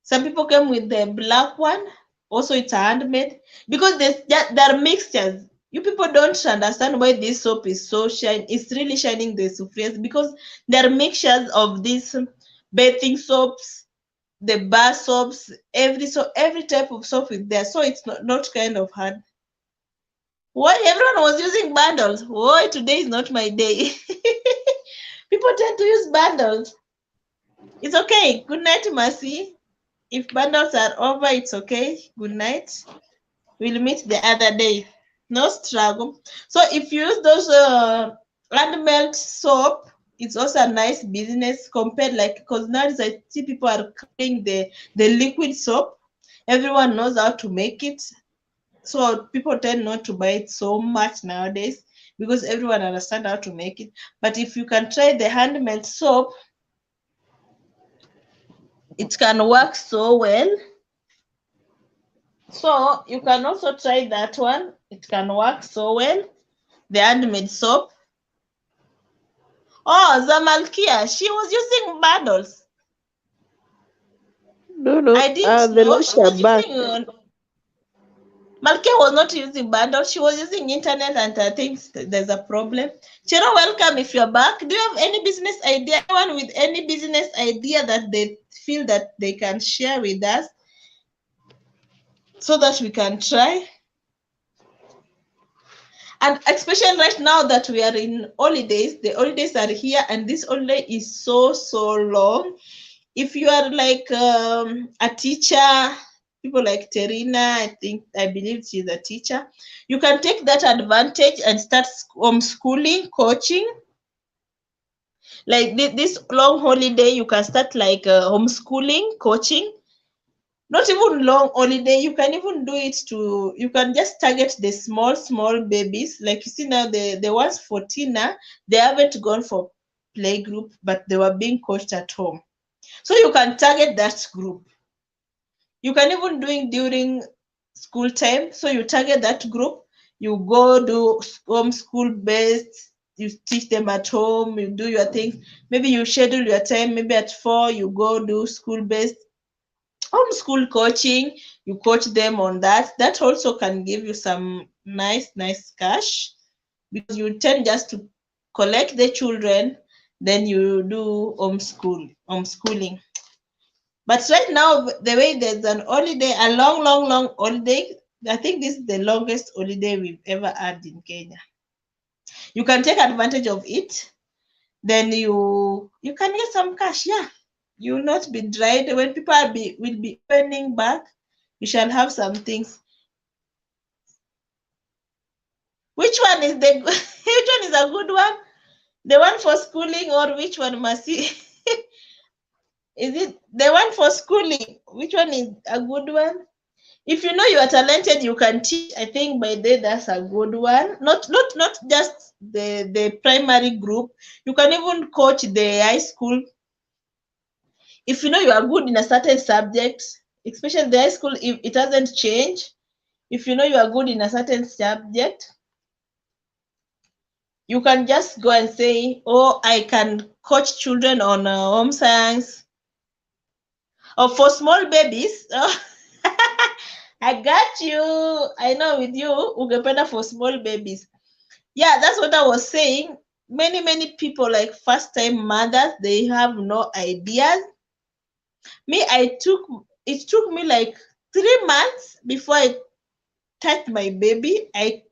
Speaker 1: Some people came with the black one. Also, it's a handmade, because there are mixtures. You people don't understand why this soap is so shiny. It's really shining the sufrias, because there are mixtures of these bathing soaps, the bar soaps, every type of soap is there. So it's not kind of hard. Why everyone was using bundles? Why today is not my day? People tend to use bundles. It's okay. Good night, Mercy. If bundles are over, it's okay. Good night. We'll meet the other day. No struggle. So if you use those hand melt soap, it's also a nice business compared, like, because nowadays I see people are carrying the liquid soap. Everyone knows how to make it. So people tend not to buy it so much nowadays, because everyone understands how to make it. But if you can try the handmade soap, it can work so well. So you can also try that one. It can work so well. The handmade soap. Oh, Zamalkia, she was using bundles.
Speaker 2: No.
Speaker 1: I didn't
Speaker 2: The
Speaker 1: know she
Speaker 2: latter
Speaker 1: was
Speaker 2: back.
Speaker 1: using. Malkia was not using bundles. She was using internet, and I think there's a problem. Chero, welcome if you're back. Do you have any business idea? Anyone with any business idea that they feel that they can share with us, so that we can try? And especially right now that we are in holidays, the holidays are here, and this holiday is so long. If you are like a teacher, people like Terina, I believe she's a teacher, you can take that advantage and start homeschooling, coaching. Like this long holiday, you can start like homeschooling, coaching. Not even long holiday, you can even do it you can just target the small babies. Like you see now, the ones for Tina, they haven't gone for play group, but they were being coached at home. So you can target that group. You can even do it during school time. So you target that group, you go do homeschool based, you teach them at home, you do your things. Maybe you schedule your time, maybe at 4, you go do school based. homeschool coaching, you coach them on that. That also can give you some nice cash, because you tend just to collect the children, then you do homeschooling. But right now, the way there's an holiday, a long holiday, I think this is the longest holiday we've ever had in Kenya. You can take advantage of it, then you can get some cash. Yeah, you will not be dried. When people will be earning back, you shall have some things. Which one is the which one is a good one? The one for schooling, or which one, Mercy? Is it the one for schooling? Which one is a good one? If you know you are talented, you can teach. I think by then that's a good one. Not just the primary group. You can even coach the high school. If you know you are good in a certain subject, especially the high school, if it doesn't change, if you know you are good in a certain subject, you can just go and say, oh, I can coach children on home science. Or for small babies, oh, I got you. I know with you, ungependa for small babies. Yeah, that's what I was saying. Many people, like first time mothers, they have no ideas. Me, it took me like 3 months before I touched my baby. I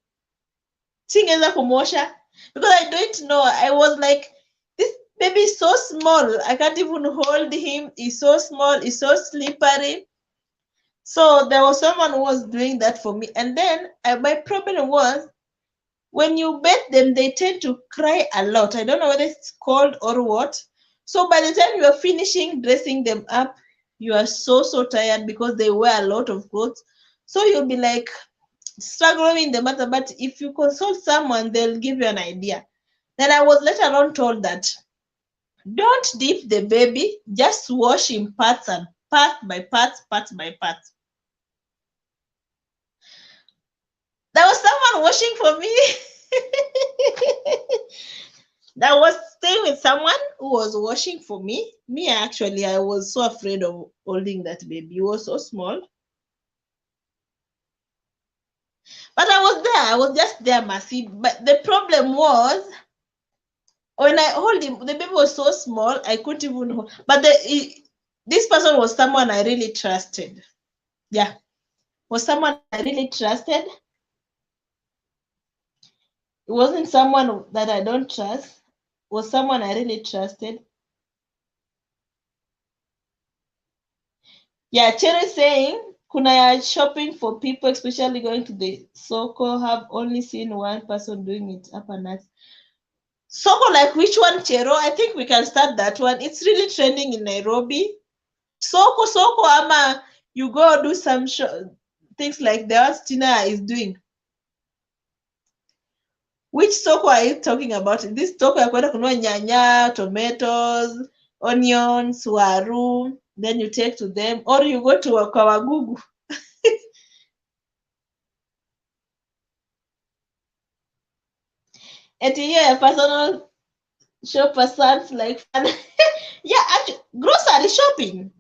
Speaker 1: singeweza kumosha because I don't know. I was like, this baby is so small. I can't even hold him. He's so small. He's so slippery. So there was someone who was doing that for me. And then my problem was, when you bathe them, they tend to cry a lot. I don't know whether it's cold or what. So by the time you are finishing dressing them up, you are so tired because they wear a lot of clothes. So you'll be like struggling in the matter. But if you consult someone, they'll give you an idea. Then I was later on told that don't dip the baby, just wash him parts and part by parts. There was someone washing for me. That was staying with someone who was washing for me. Me, actually, I was so afraid of holding that baby. He was so small. But I was there. I was just there, Mercy. But the problem was, when I hold him, the baby was so small, I couldn't even hold. But this person was someone I really trusted. Yeah, was someone I really trusted. It wasn't someone that I don't trust. It was someone I really trusted. Yeah, Cherry saying, kuna shopping for people, especially going to the Soko, have only seen one person doing it up and at. Soko, like which one, Chero? I think we can start that one. It's really trending in Nairobi. Soko, ama you go do some things like the one Tina is doing. Which Soko are you talking about? This Soko ya kwenda kununua nyanya, tomatoes, onions, waru, then you take to them, or you go to Kawagugu. And yeah, personal shopper sounds like fun. Yeah, actually, grocery shopping.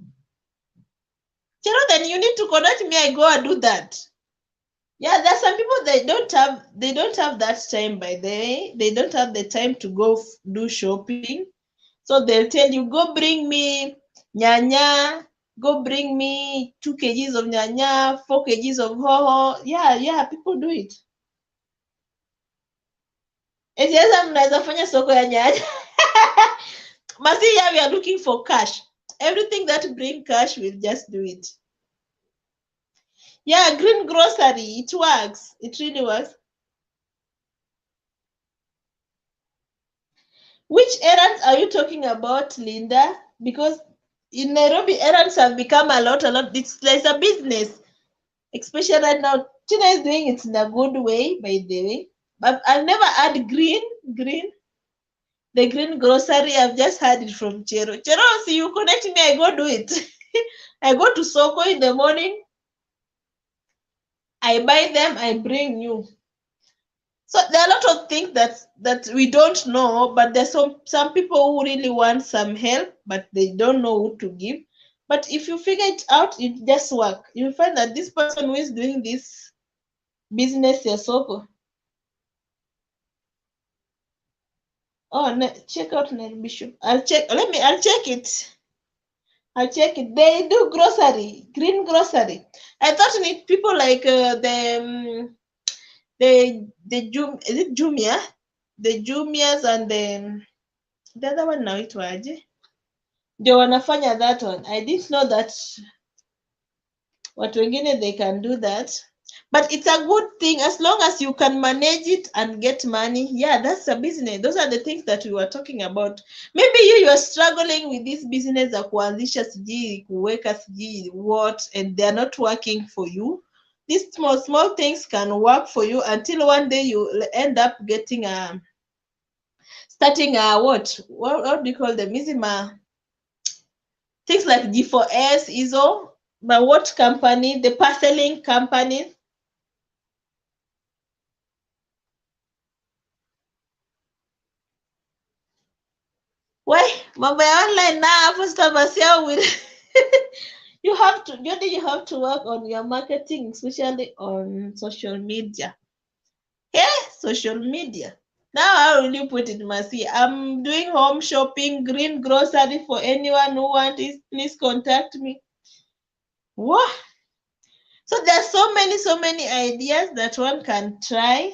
Speaker 1: You know, then you need to connect me. I go and do that. Yeah, there's some people they don't have that time. By the way, they don't have the time to go do shopping. So they'll tell you, go bring me nyanya, go bring me 2 kgs of nyanya, 4 kgs of hoho. Yeah, people do it. Etiasa mnaweza fanya soko ya nyanya. Masi, yeah, we are looking for cash. Everything that bring cash, we'll just do it. Yeah, green grocery, it works. It really works. Which errands are you talking about, Linda? Because in Nairobi, errands have become a lot. It's like a business, especially right now. Tina is doing it in a good way, by the way. But I've never had green. The green grocery, I've just had it from Chero. Chero, see, you connect me, I go do it. I go to Soko in the morning. I buy them, I bring you. So there are a lot of things that we don't know, but there's some people who really want some help, but they don't know who to give. But if you figure it out, it just work. You find that this person who is doing this business ya soko. Oh, check out Nairobi Shop. I'll check it. I'll check it. They do grocery, green grocery. I thought need people like the is it Jumia? The Jumias and the other one now it waje. Ndio wanafanya that one. I didn't know that watu wengine they can do that. But it's a good thing as long as you can manage it and get money. Yeah, that's a business. Those are the things that we were talking about. Maybe you are struggling with this business za kuanzisha sijui kuweka sijui what and they are not working for you. These small things can work for you until one day you end up getting starting what do you call them? Things like G4S, ISO, but what company? The parceling company. Why, mambo ya online now, customers will you have to work on your marketing, especially on social media. Yeah, social media. Now, how will you put it, Mercy? I'm doing home shopping, green grocery for anyone who wants it. Please contact me. What? So there's so many ideas that one can try.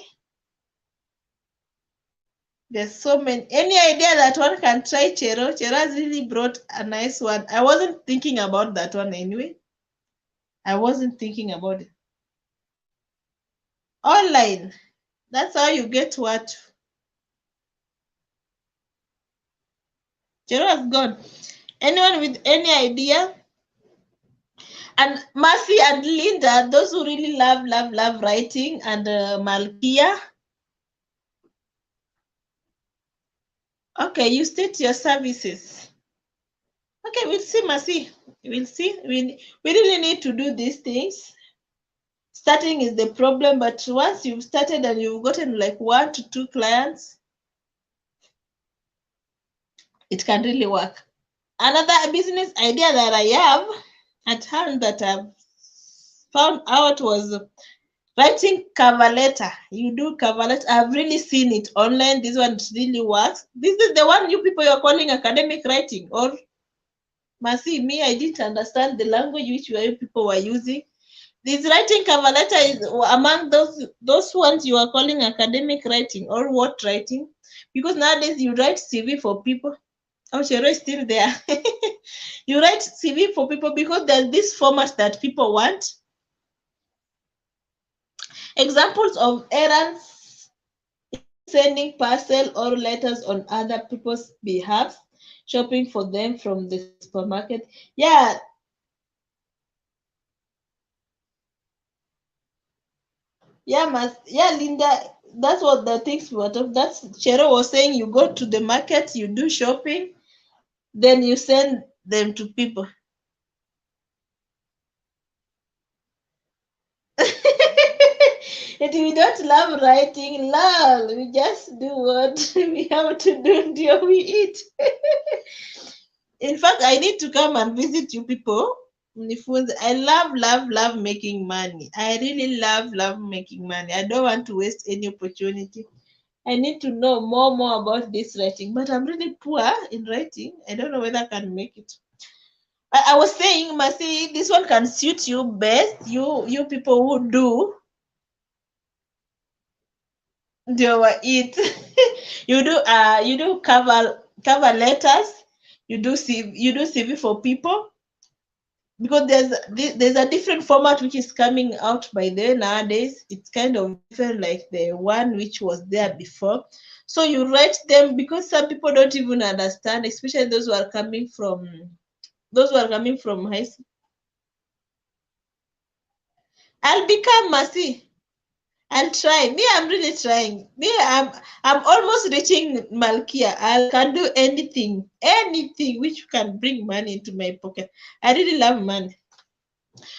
Speaker 1: There's so many. Any idea that one can try, Chero? Chero has really brought a nice one. I wasn't thinking about that one anyway. I wasn't thinking about it. Online. That's how you get what? Chero has gone. Anyone with any idea? And Mercy and Linda, those who really love writing, and Malkia. Okay, you state your services. Okay, we'll see, Mercy. We'll see. We really need to do these things. Starting is the problem, but once you've started and you've gotten like 1 to 2 clients, it can really work. Another business idea that I have at hand that I've found out was writing cover letter. You do cover letter. I've really seen it online. This one really works. This is the one you people are calling academic writing, or Mercy, me, I didn't understand the language which you people were using. This writing cover letter is among those ones you are calling academic writing, or what writing? Because nowadays you write CV for people. Oh, Shero is still there. You write CV for people because there's this format that people want. Examples of errands: sending parcel or letters on other people's behalf, shopping for them from the supermarket. Yeah. Yeah, Linda, that's what the things we were talking. That's Shero was saying. You go to the market, you do shopping, then you send them to people. And we don't love writing, lol. We just do what we have to do until we eat. In fact, I need to come and visit you people. I love making money. I really love making money. I don't want to waste any opportunity. I need to know more about this writing, but I'm really poor in writing. I don't know whether I can make it. I was saying, Mercy, this one can suit you best. You people who do it. you do cover letters. You do CV for people, because there's a different format which is coming out by there nowadays. It's kind of different like the one which was there before. So you write them, because some people don't even understand, especially those who are coming from high school. I'll become Mercy and try. Me, I'm really trying. Me, I'm almost reaching Malkia. I can do anything which can bring money into my pocket. I really love money.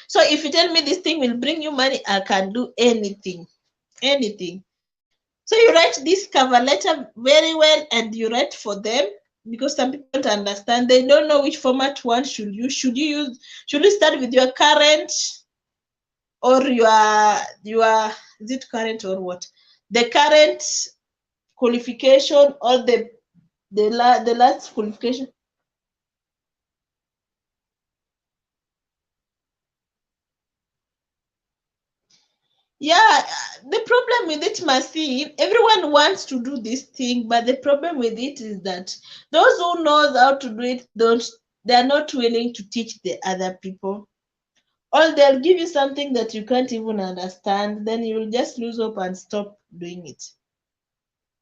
Speaker 1: So if you tell me this thing will bring you money, I can do anything. So you write this cover letter very well, and you write for them. because some people don't understand. They don't know which format one should use. Should you start with your current or your is it current or what? The current qualification or the last qualification? Yeah, the problem with it, Masi, everyone wants to do this thing, but the problem with it is that those who knows how to do it they're not willing to teach the other people. Or they'll give you something that you can't even understand, then you'll just lose hope and stop doing it.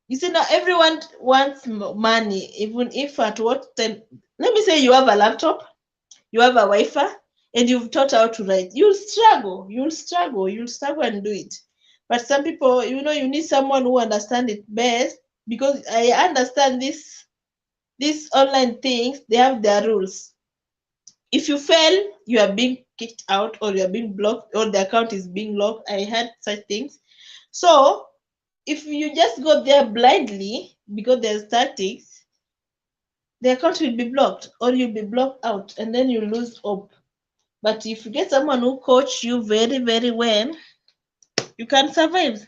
Speaker 1: You see, now everyone wants money, even if at what time. Let me say you have a laptop, you have a Wi-Fi, and you've taught how to write. You'll struggle and do it. But some people, you need someone who understands it best, because I understand these online things, they have their rules. If you fail, you are being kicked out, or you are being blocked, or the account is being locked. I had such things. So if you just go there blindly because there's statics, the account will be blocked, or you'll be blocked out, and then you lose hope. But if you get someone who coach you very, very well, you can survive.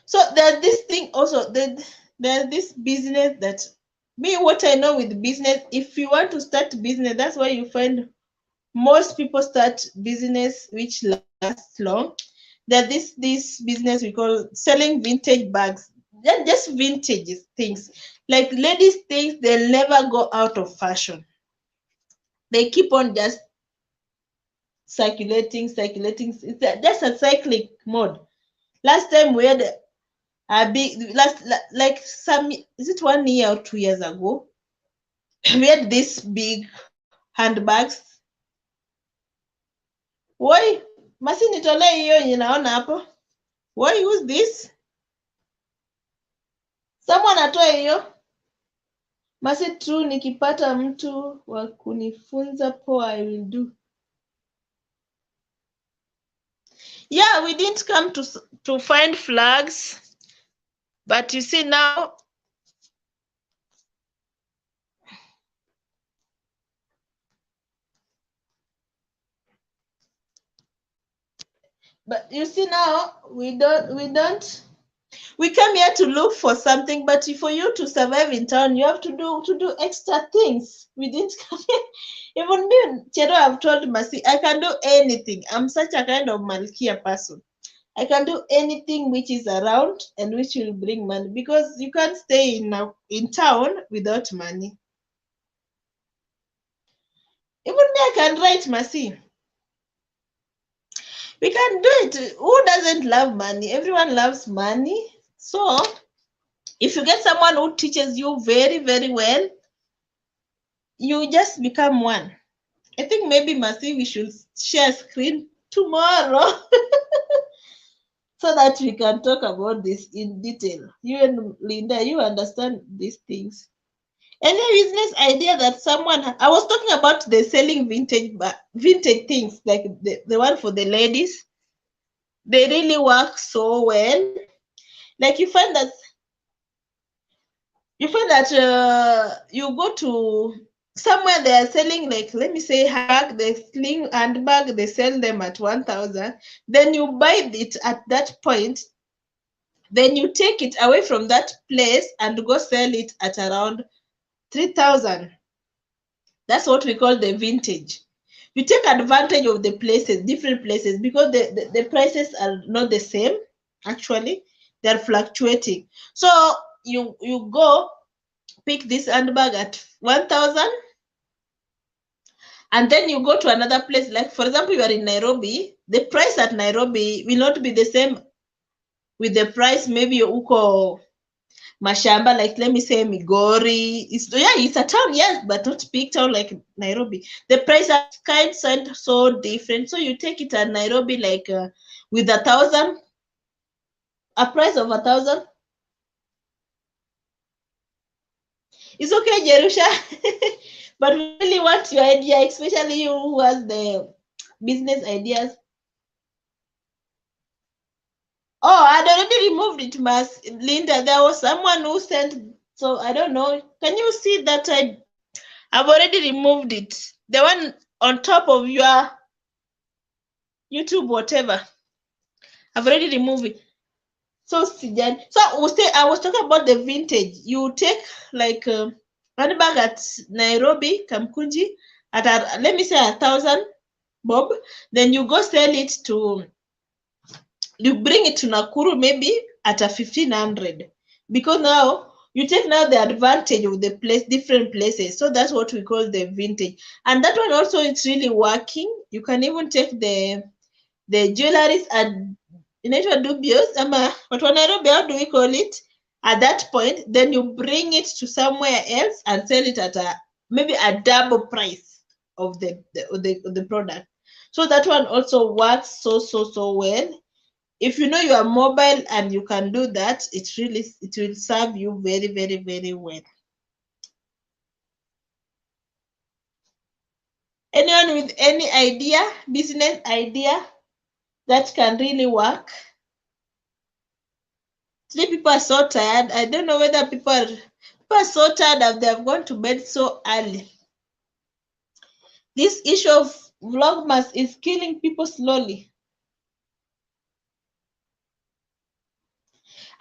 Speaker 1: So there's this thing also, there's this business that, what I know with business, if you want to start business, that's why you find most people start business which lasts long. There's this business we call selling vintage bags. They're just vintage things. Like ladies things, they'll never go out of fashion. They keep on just circulating. It's just a cyclic mode. Last time we had a big like some, is it 1 year or 2 years ago? We had this big handbags. Why? Masi nitolee hiyo yenye naona hapo. Why use this? Someone atoe hiyo. Masi tu nikipata mtu wa kunifunza poa, I will do. Yeah, we didn't come to find flags, but you see now, but you see now, we come here to look for something, but for you to survive in town, you have to do extra things. We didn't come here. Even me, Chero, I've told Masi, I can do anything. I'm such a kind of Malkia person. I can do anything which is around and which will bring money, because you can't stay in town without money. Even me, I can write, Masi. We can do it. Who doesn't love money? Everyone loves money. So if you get someone who teaches you very, very well, you just become one. I think maybe, Masi, we should share screen tomorrow so that we can talk about this in detail. You and Linda, you understand these things. Any business idea that someone, I was talking about the selling vintage things, like the one for the ladies. They really work so well. Like you find that you go to somewhere, they are selling, like, let me say, they sling handbag, they sell them at 1,000. Then you buy it at that point, then you take it away from that place and go sell it at around 3,000. That's what we call the vintage. You take advantage of the places, different places, because the prices are not the same. Actually, they're fluctuating. So you go pick this handbag at 1,000, and then you go to another place. Like, for example, you are in Nairobi. The price at Nairobi will not be the same with the price maybe uko Mashamba, like, let me say, Migori. It's a town, yes, but not big town like Nairobi. The price are kind of so different. So you take it at Nairobi, like with 1,000, a price of 1,000. It's okay, Jerusha. But we really want your idea, especially you who has the business ideas. Oh, I'd already removed it, Linda. There was someone who sent So I don't know. Can you see that I've already removed it? The one on top of your YouTube, whatever. I've already removed it. So I was talking about the vintage. You take like one bag at Nairobi, Kamkunji, at let me say 1,000 bob. Then you go sell it to, you bring it to Nakuru maybe at a 1,500, because now you take now the advantage of the place, different places. So that's what we call the vintage, and that one also it's really working. You can even take the jewelries and inaitwa dubious ama watu wa Nairobi, how do we call it at that point? Then you bring it to somewhere else and sell it at a maybe a double price of the product. So that one also works so well. If you know you are mobile and you can do that, it will serve you very well. Anyone with any idea, business idea that can really work? Today people are so tired. I don't know whether people are so tired that they have gone to bed so early. This issue of Vlogmas is killing people slowly.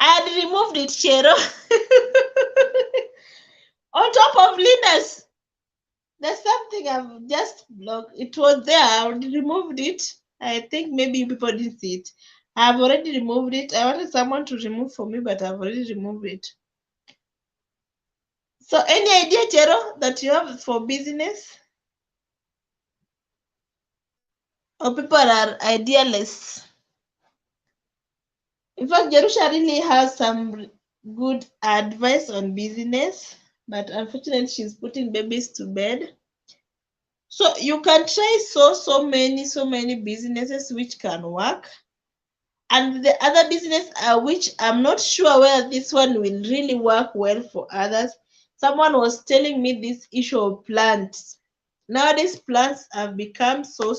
Speaker 1: I had removed it, Chero. On top of Linda's, there's something I've just blocked. It was there. I already removed it. I think maybe people didn't see it. I've already removed it. I wanted someone to remove for me, but I've already removed it. So any idea, Chero, that you have for business? Or people are idealists? In fact, Jerusha really has some good advice on business, but unfortunately, she's putting babies to bed. So you can try so many businesses which can work. And the other business which I'm not sure whether this one will really work well for others. Someone was telling me this issue of plants. Nowadays, plants have become so.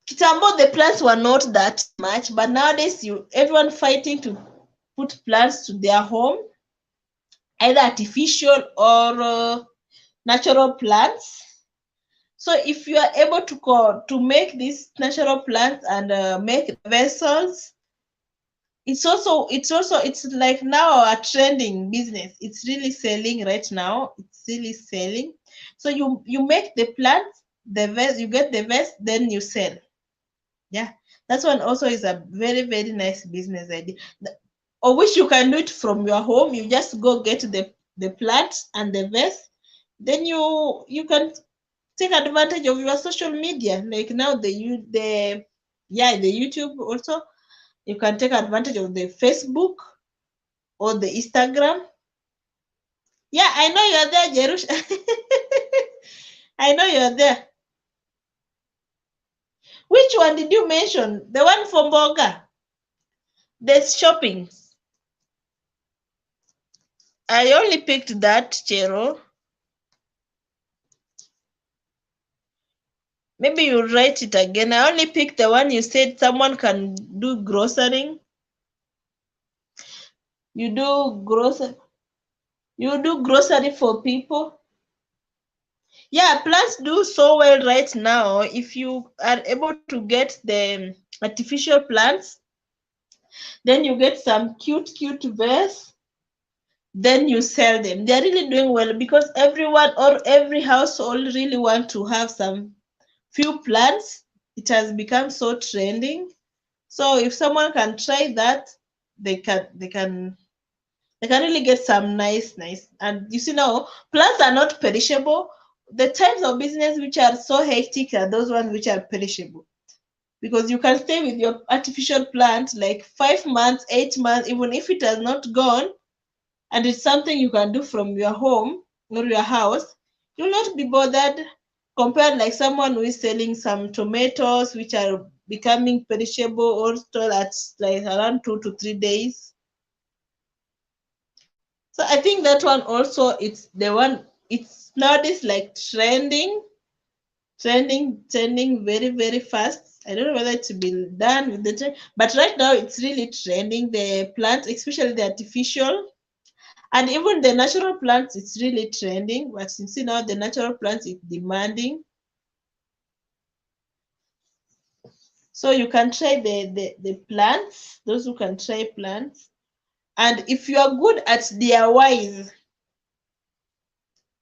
Speaker 1: Kitambo, the plants were not that much, but nowadays everyone fighting to put plants to their home, either artificial or natural plants. So if you are able to make these natural plants and make vessels, it's like now a trending business. It's really selling right now. It's really selling. So you make the plants, the vest, you get the vest, then you sell. Yeah, that one also is a very nice business idea, or which you can do it from your home. You just go get the plants and the vest, then you can take advantage of your social media, like now the YouTube also. You can take advantage of the Facebook or the Instagram. Yeah, I know you're there, Jerush. I know you're there. Which one did you mention? The one from Boga? The shopping. I only picked that, Chero. Maybe you write it again. I only picked the one you said someone can do grocery. You do grocery for people. Yeah, plants do so well right now. If you are able to get the artificial plants, then you get some cute vase, then you sell them. They're really doing well because everyone or every household really want to have some few plants. It has become so trending. So if someone can try that, they can really get some nice. And you see now, plants are not perishable. The types of business which are so hectic are those ones which are perishable, because you can stay with your artificial plant like 5 months, 8 months, even if it has not gone, and it's something you can do from your home or your house, you'll not be bothered, compared like someone who is selling some tomatoes which are becoming perishable or stored at like around 2 to 3 days. So I think that one also, it's the one, it's nowadays like trending very fast. I don't know whether it's been done with the trend, but right now it's really trending. The plants, especially the artificial, and even the natural plants, it's really trending. But you see now the natural plants is demanding. So you can try the plants, those who can try plants. And if you are good at DIYs,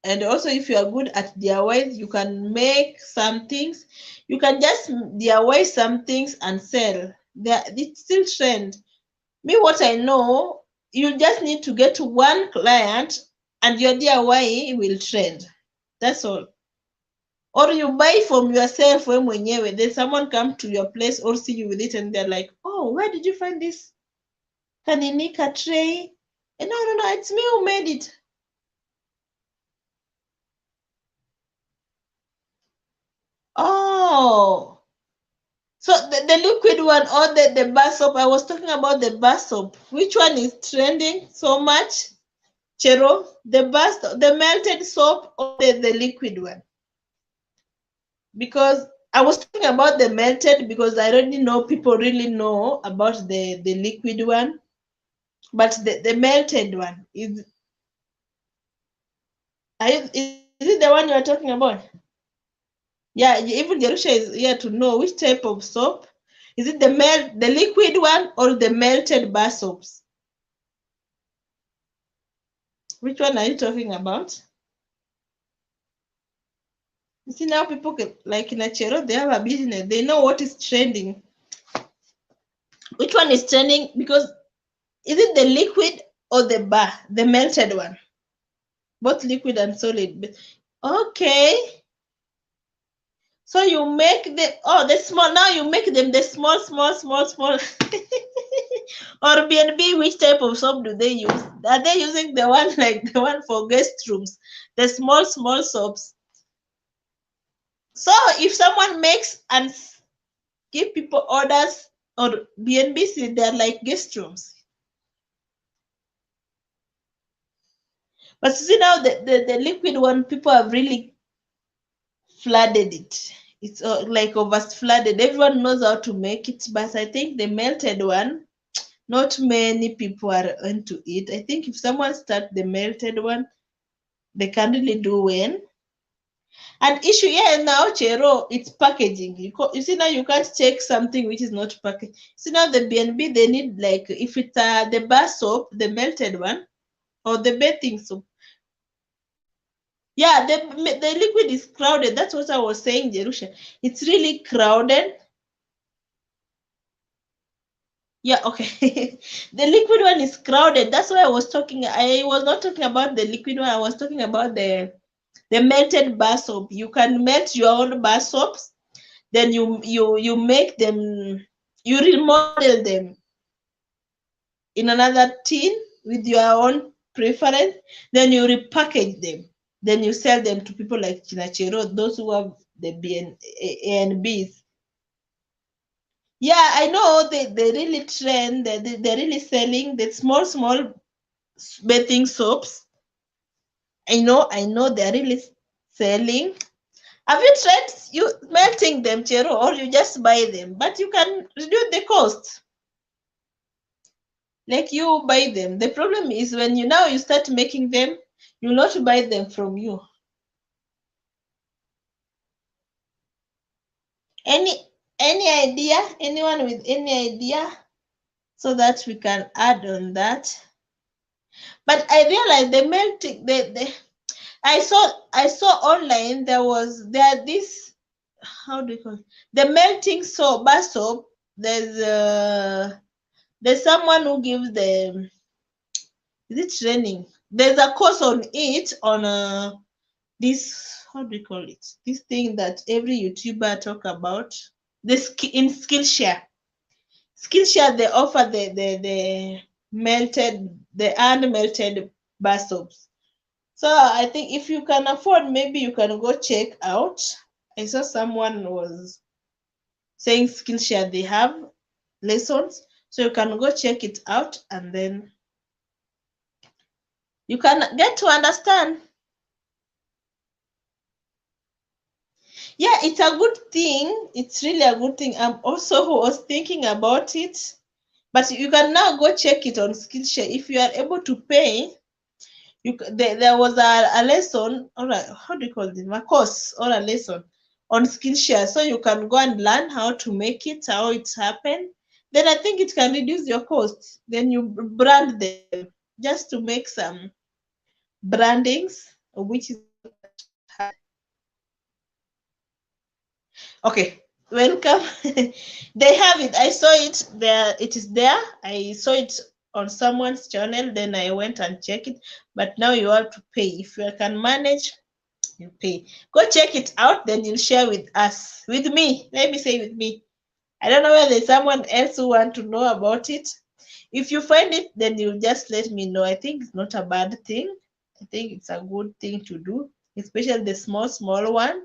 Speaker 1: and also if you are good at DIYs, you can make some things. You can just DIY some things and sell. It's still trend. Me, what I know, you just need to get to one client and your DIY will trend. That's all. Or you buy from yourself when mwenyewe, then someone come to your place or see you with it and they're like, oh, where did you find this Kaninika tray? And no, it's me who made it. Oh, so the liquid one or the bar soap? I was talking about the bar soap. Which one is trending so much? Chero, the melted soap or the liquid one? Because I was talking about the melted because I already know people really know about the liquid one, but the melted one is it the one you are talking about? Yeah, even Jerusha is here to know which type of soap. Is it the liquid one or the melted bar soaps? Which one are you talking about? You see now people like in Achero, they have a business. They know what is trending. Which one is trending? Because is it the liquid or the melted one? Both liquid and solid. Okay. So you make the small, now you make them the small. Or B&B, which type of soap do they use? Are they using the one like the one for guest rooms? The small soaps. So if someone makes and give people orders or B&B, they're like guest rooms. But see now the liquid one, people have really flooded it. It's like over flooded. Everyone knows how to make it, but I think the melted one, not many people are into it. I think if someone start the melted one, they can really do well. And issue here now, Chero, it's packaging. You see now you can't check something which is not packaged. See now the B&B, they need like if it's the bar soap, the melted one, or the bathing soap. Yeah, the liquid is crowded. That's what I was saying, Jerusha. It's really crowded. Yeah, okay. The liquid one is crowded. That's why I was talking. I was not talking about the liquid one. I was talking about the melted bar soap. You can melt your own bar soaps. Then you make them. You remodel them in another tin with your own preference. Then you repackage them. Then you sell them to people like Chinachero, those who have the A&Bs. Yeah, I know they really trend. They're really selling the small bathing soaps. I know they're really selling. Have you tried you melting them, Chero, or you just buy them? But you can reduce the cost. Like you buy them. The problem is when you start making them, you not buy them from you. Any idea? Anyone with any idea? So that we can add on that. But I realized the melting I saw online there this, how do you call it? The melting soap, bar soap. There's someone who gives the, is it training? There's a course on it on this, how do you call it? This thing that every YouTuber talk about. In Skillshare. Skillshare, they offer the unmelted bar soaps. So I think if you can afford, maybe you can go check out. I saw someone was saying Skillshare, they have lessons. So you can go check it out and then you can get to understand. Yeah, it's a good thing. It's really a good thing. I'm also was thinking about it, but you can now go check it on Skillshare. If you are able to pay, there was a lesson, or how do you call it, a course or a lesson on Skillshare, so you can go and learn how to make it, how it's happened. Then I think it can reduce your costs. Then you brand them just to make some brandings, which is not that hard. Okay, welcome. They have it. I saw it there. It is there. I saw it on someone's channel. Then I went and checked it. But now you have to pay. If you can manage, you pay. Go check it out. Then you'll share with us, with me. Let me say with me. I don't know whether there's someone else who want to know about it. If you find it, then you just let me know. I think it's not a bad thing. I think it's a good thing to do, especially the small one.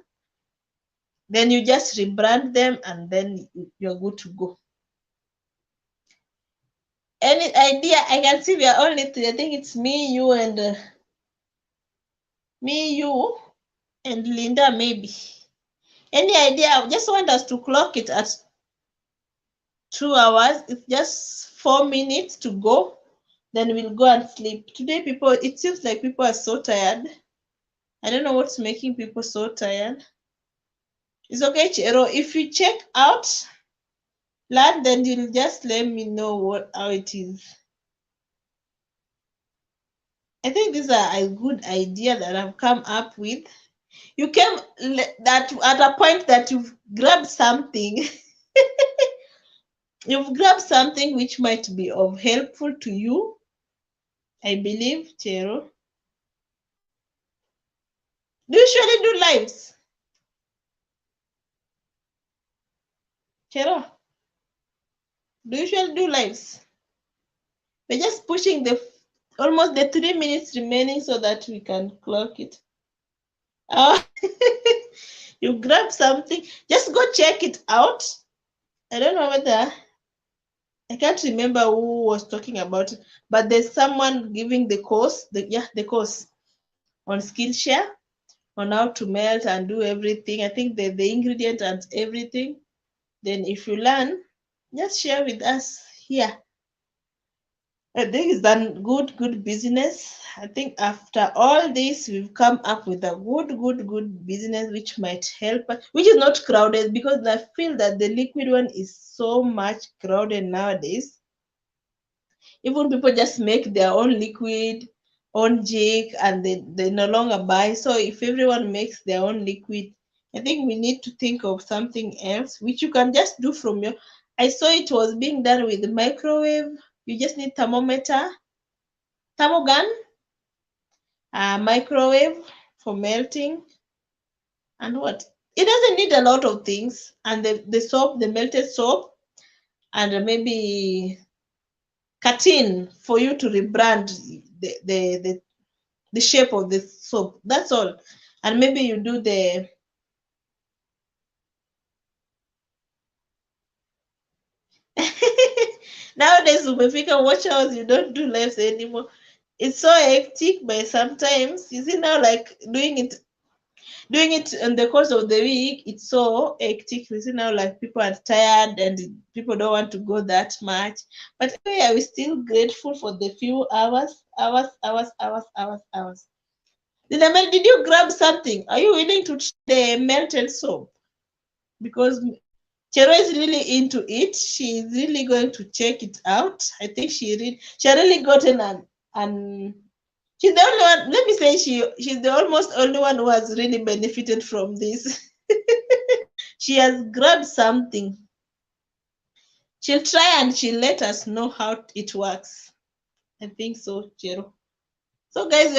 Speaker 1: Then you just rebrand them and then you're good to go. Any idea? I can see we are only three. I think it's me, you, and Linda, maybe. Any idea? I just want us to clock it at 2 hours. It's just 4 minutes to go. Then we'll go and sleep. Today, it seems like people are so tired. I don't know what's making people so tired. It's okay, Chero. If you check out Lad, then you'll just let me know how it is. I think these are a good idea that I've come up with. You came that at a point that you've grabbed something. You've grabbed something which might be of helpful to you. I believe, Chero. Do you usually do lives? Chero, do you usually do lives? We're just pushing almost the 3 minutes remaining so that we can clock it. Oh, you grab something. Just go check it out. I don't know whether I can't remember who was talking about it, but there's someone giving the course, the course on Skillshare on how to melt and do everything. I think the ingredient and everything. Then if you learn, just share with us here. I think it's done good business. I think after all this, we've come up with a good business which might help, which is not crowded, because I feel that the liquid one is so much crowded nowadays. Even people just make their own liquid, own jig, and they no longer buy. So if everyone makes their own liquid, I think we need to think of something else, which you can just do from your. I saw it was being done with the microwave. You just need thermometer, thermogun, microwave for melting, and what? It doesn't need a lot of things. And the soap, the melted soap, and maybe carton for you to rebrand the shape of the soap. That's all. And maybe you do the nowadays umefika watch hours, you don't do lives anymore. It's so hectic, but sometimes you see now, like doing it in the course of the week, it's so hectic. You see now, like people are tired and people don't want to go that much. But anyway, are we still grateful for the few hours? Did you grab something? Are you willing to try the melted soap? Because Chero is really into it. She's really going to check it out. I think she really gotten an she's the only one. Let me say she's the almost only one who has really benefited from this. She has grabbed something. She'll try and she'll let us know how it works. I think so, Chero. So guys,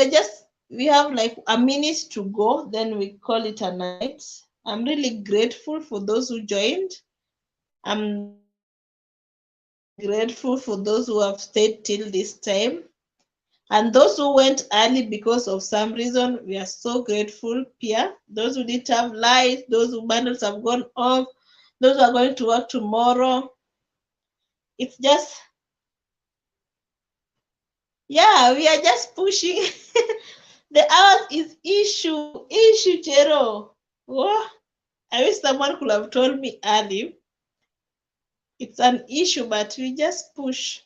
Speaker 1: we have like a minute to go, then we call it a night. I'm really grateful for those who joined. I'm grateful for those who have stayed till this time. And those who went early because of some reason, we are so grateful, Pia. Those who didn't have lights, those who bundles have gone off, those who are going to work tomorrow. It's just, yeah, we are just pushing. The hours is issue, Chero. Oh, I wish someone could have told me early. It's an issue, but we just push.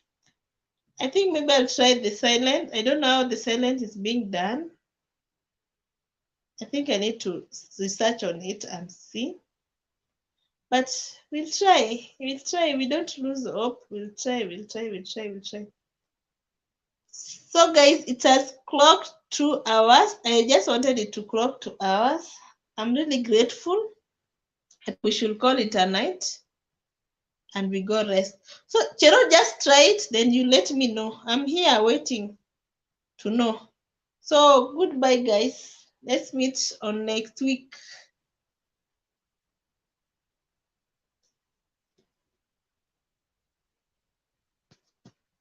Speaker 1: I think maybe I'll try the silent. I don't know how the silent is being done. I think I need to research on it and see. But we'll try. We'll try. We don't lose hope. We'll try. We'll try. We'll try. We'll try. So, guys, it has clocked 2 hours. I just wanted it to clock 2 hours. I'm really grateful. We should call it a night and we go rest. So, Chero, just try it. Then you let me know. I'm here waiting to know. So, goodbye, guys. Let's meet on next week.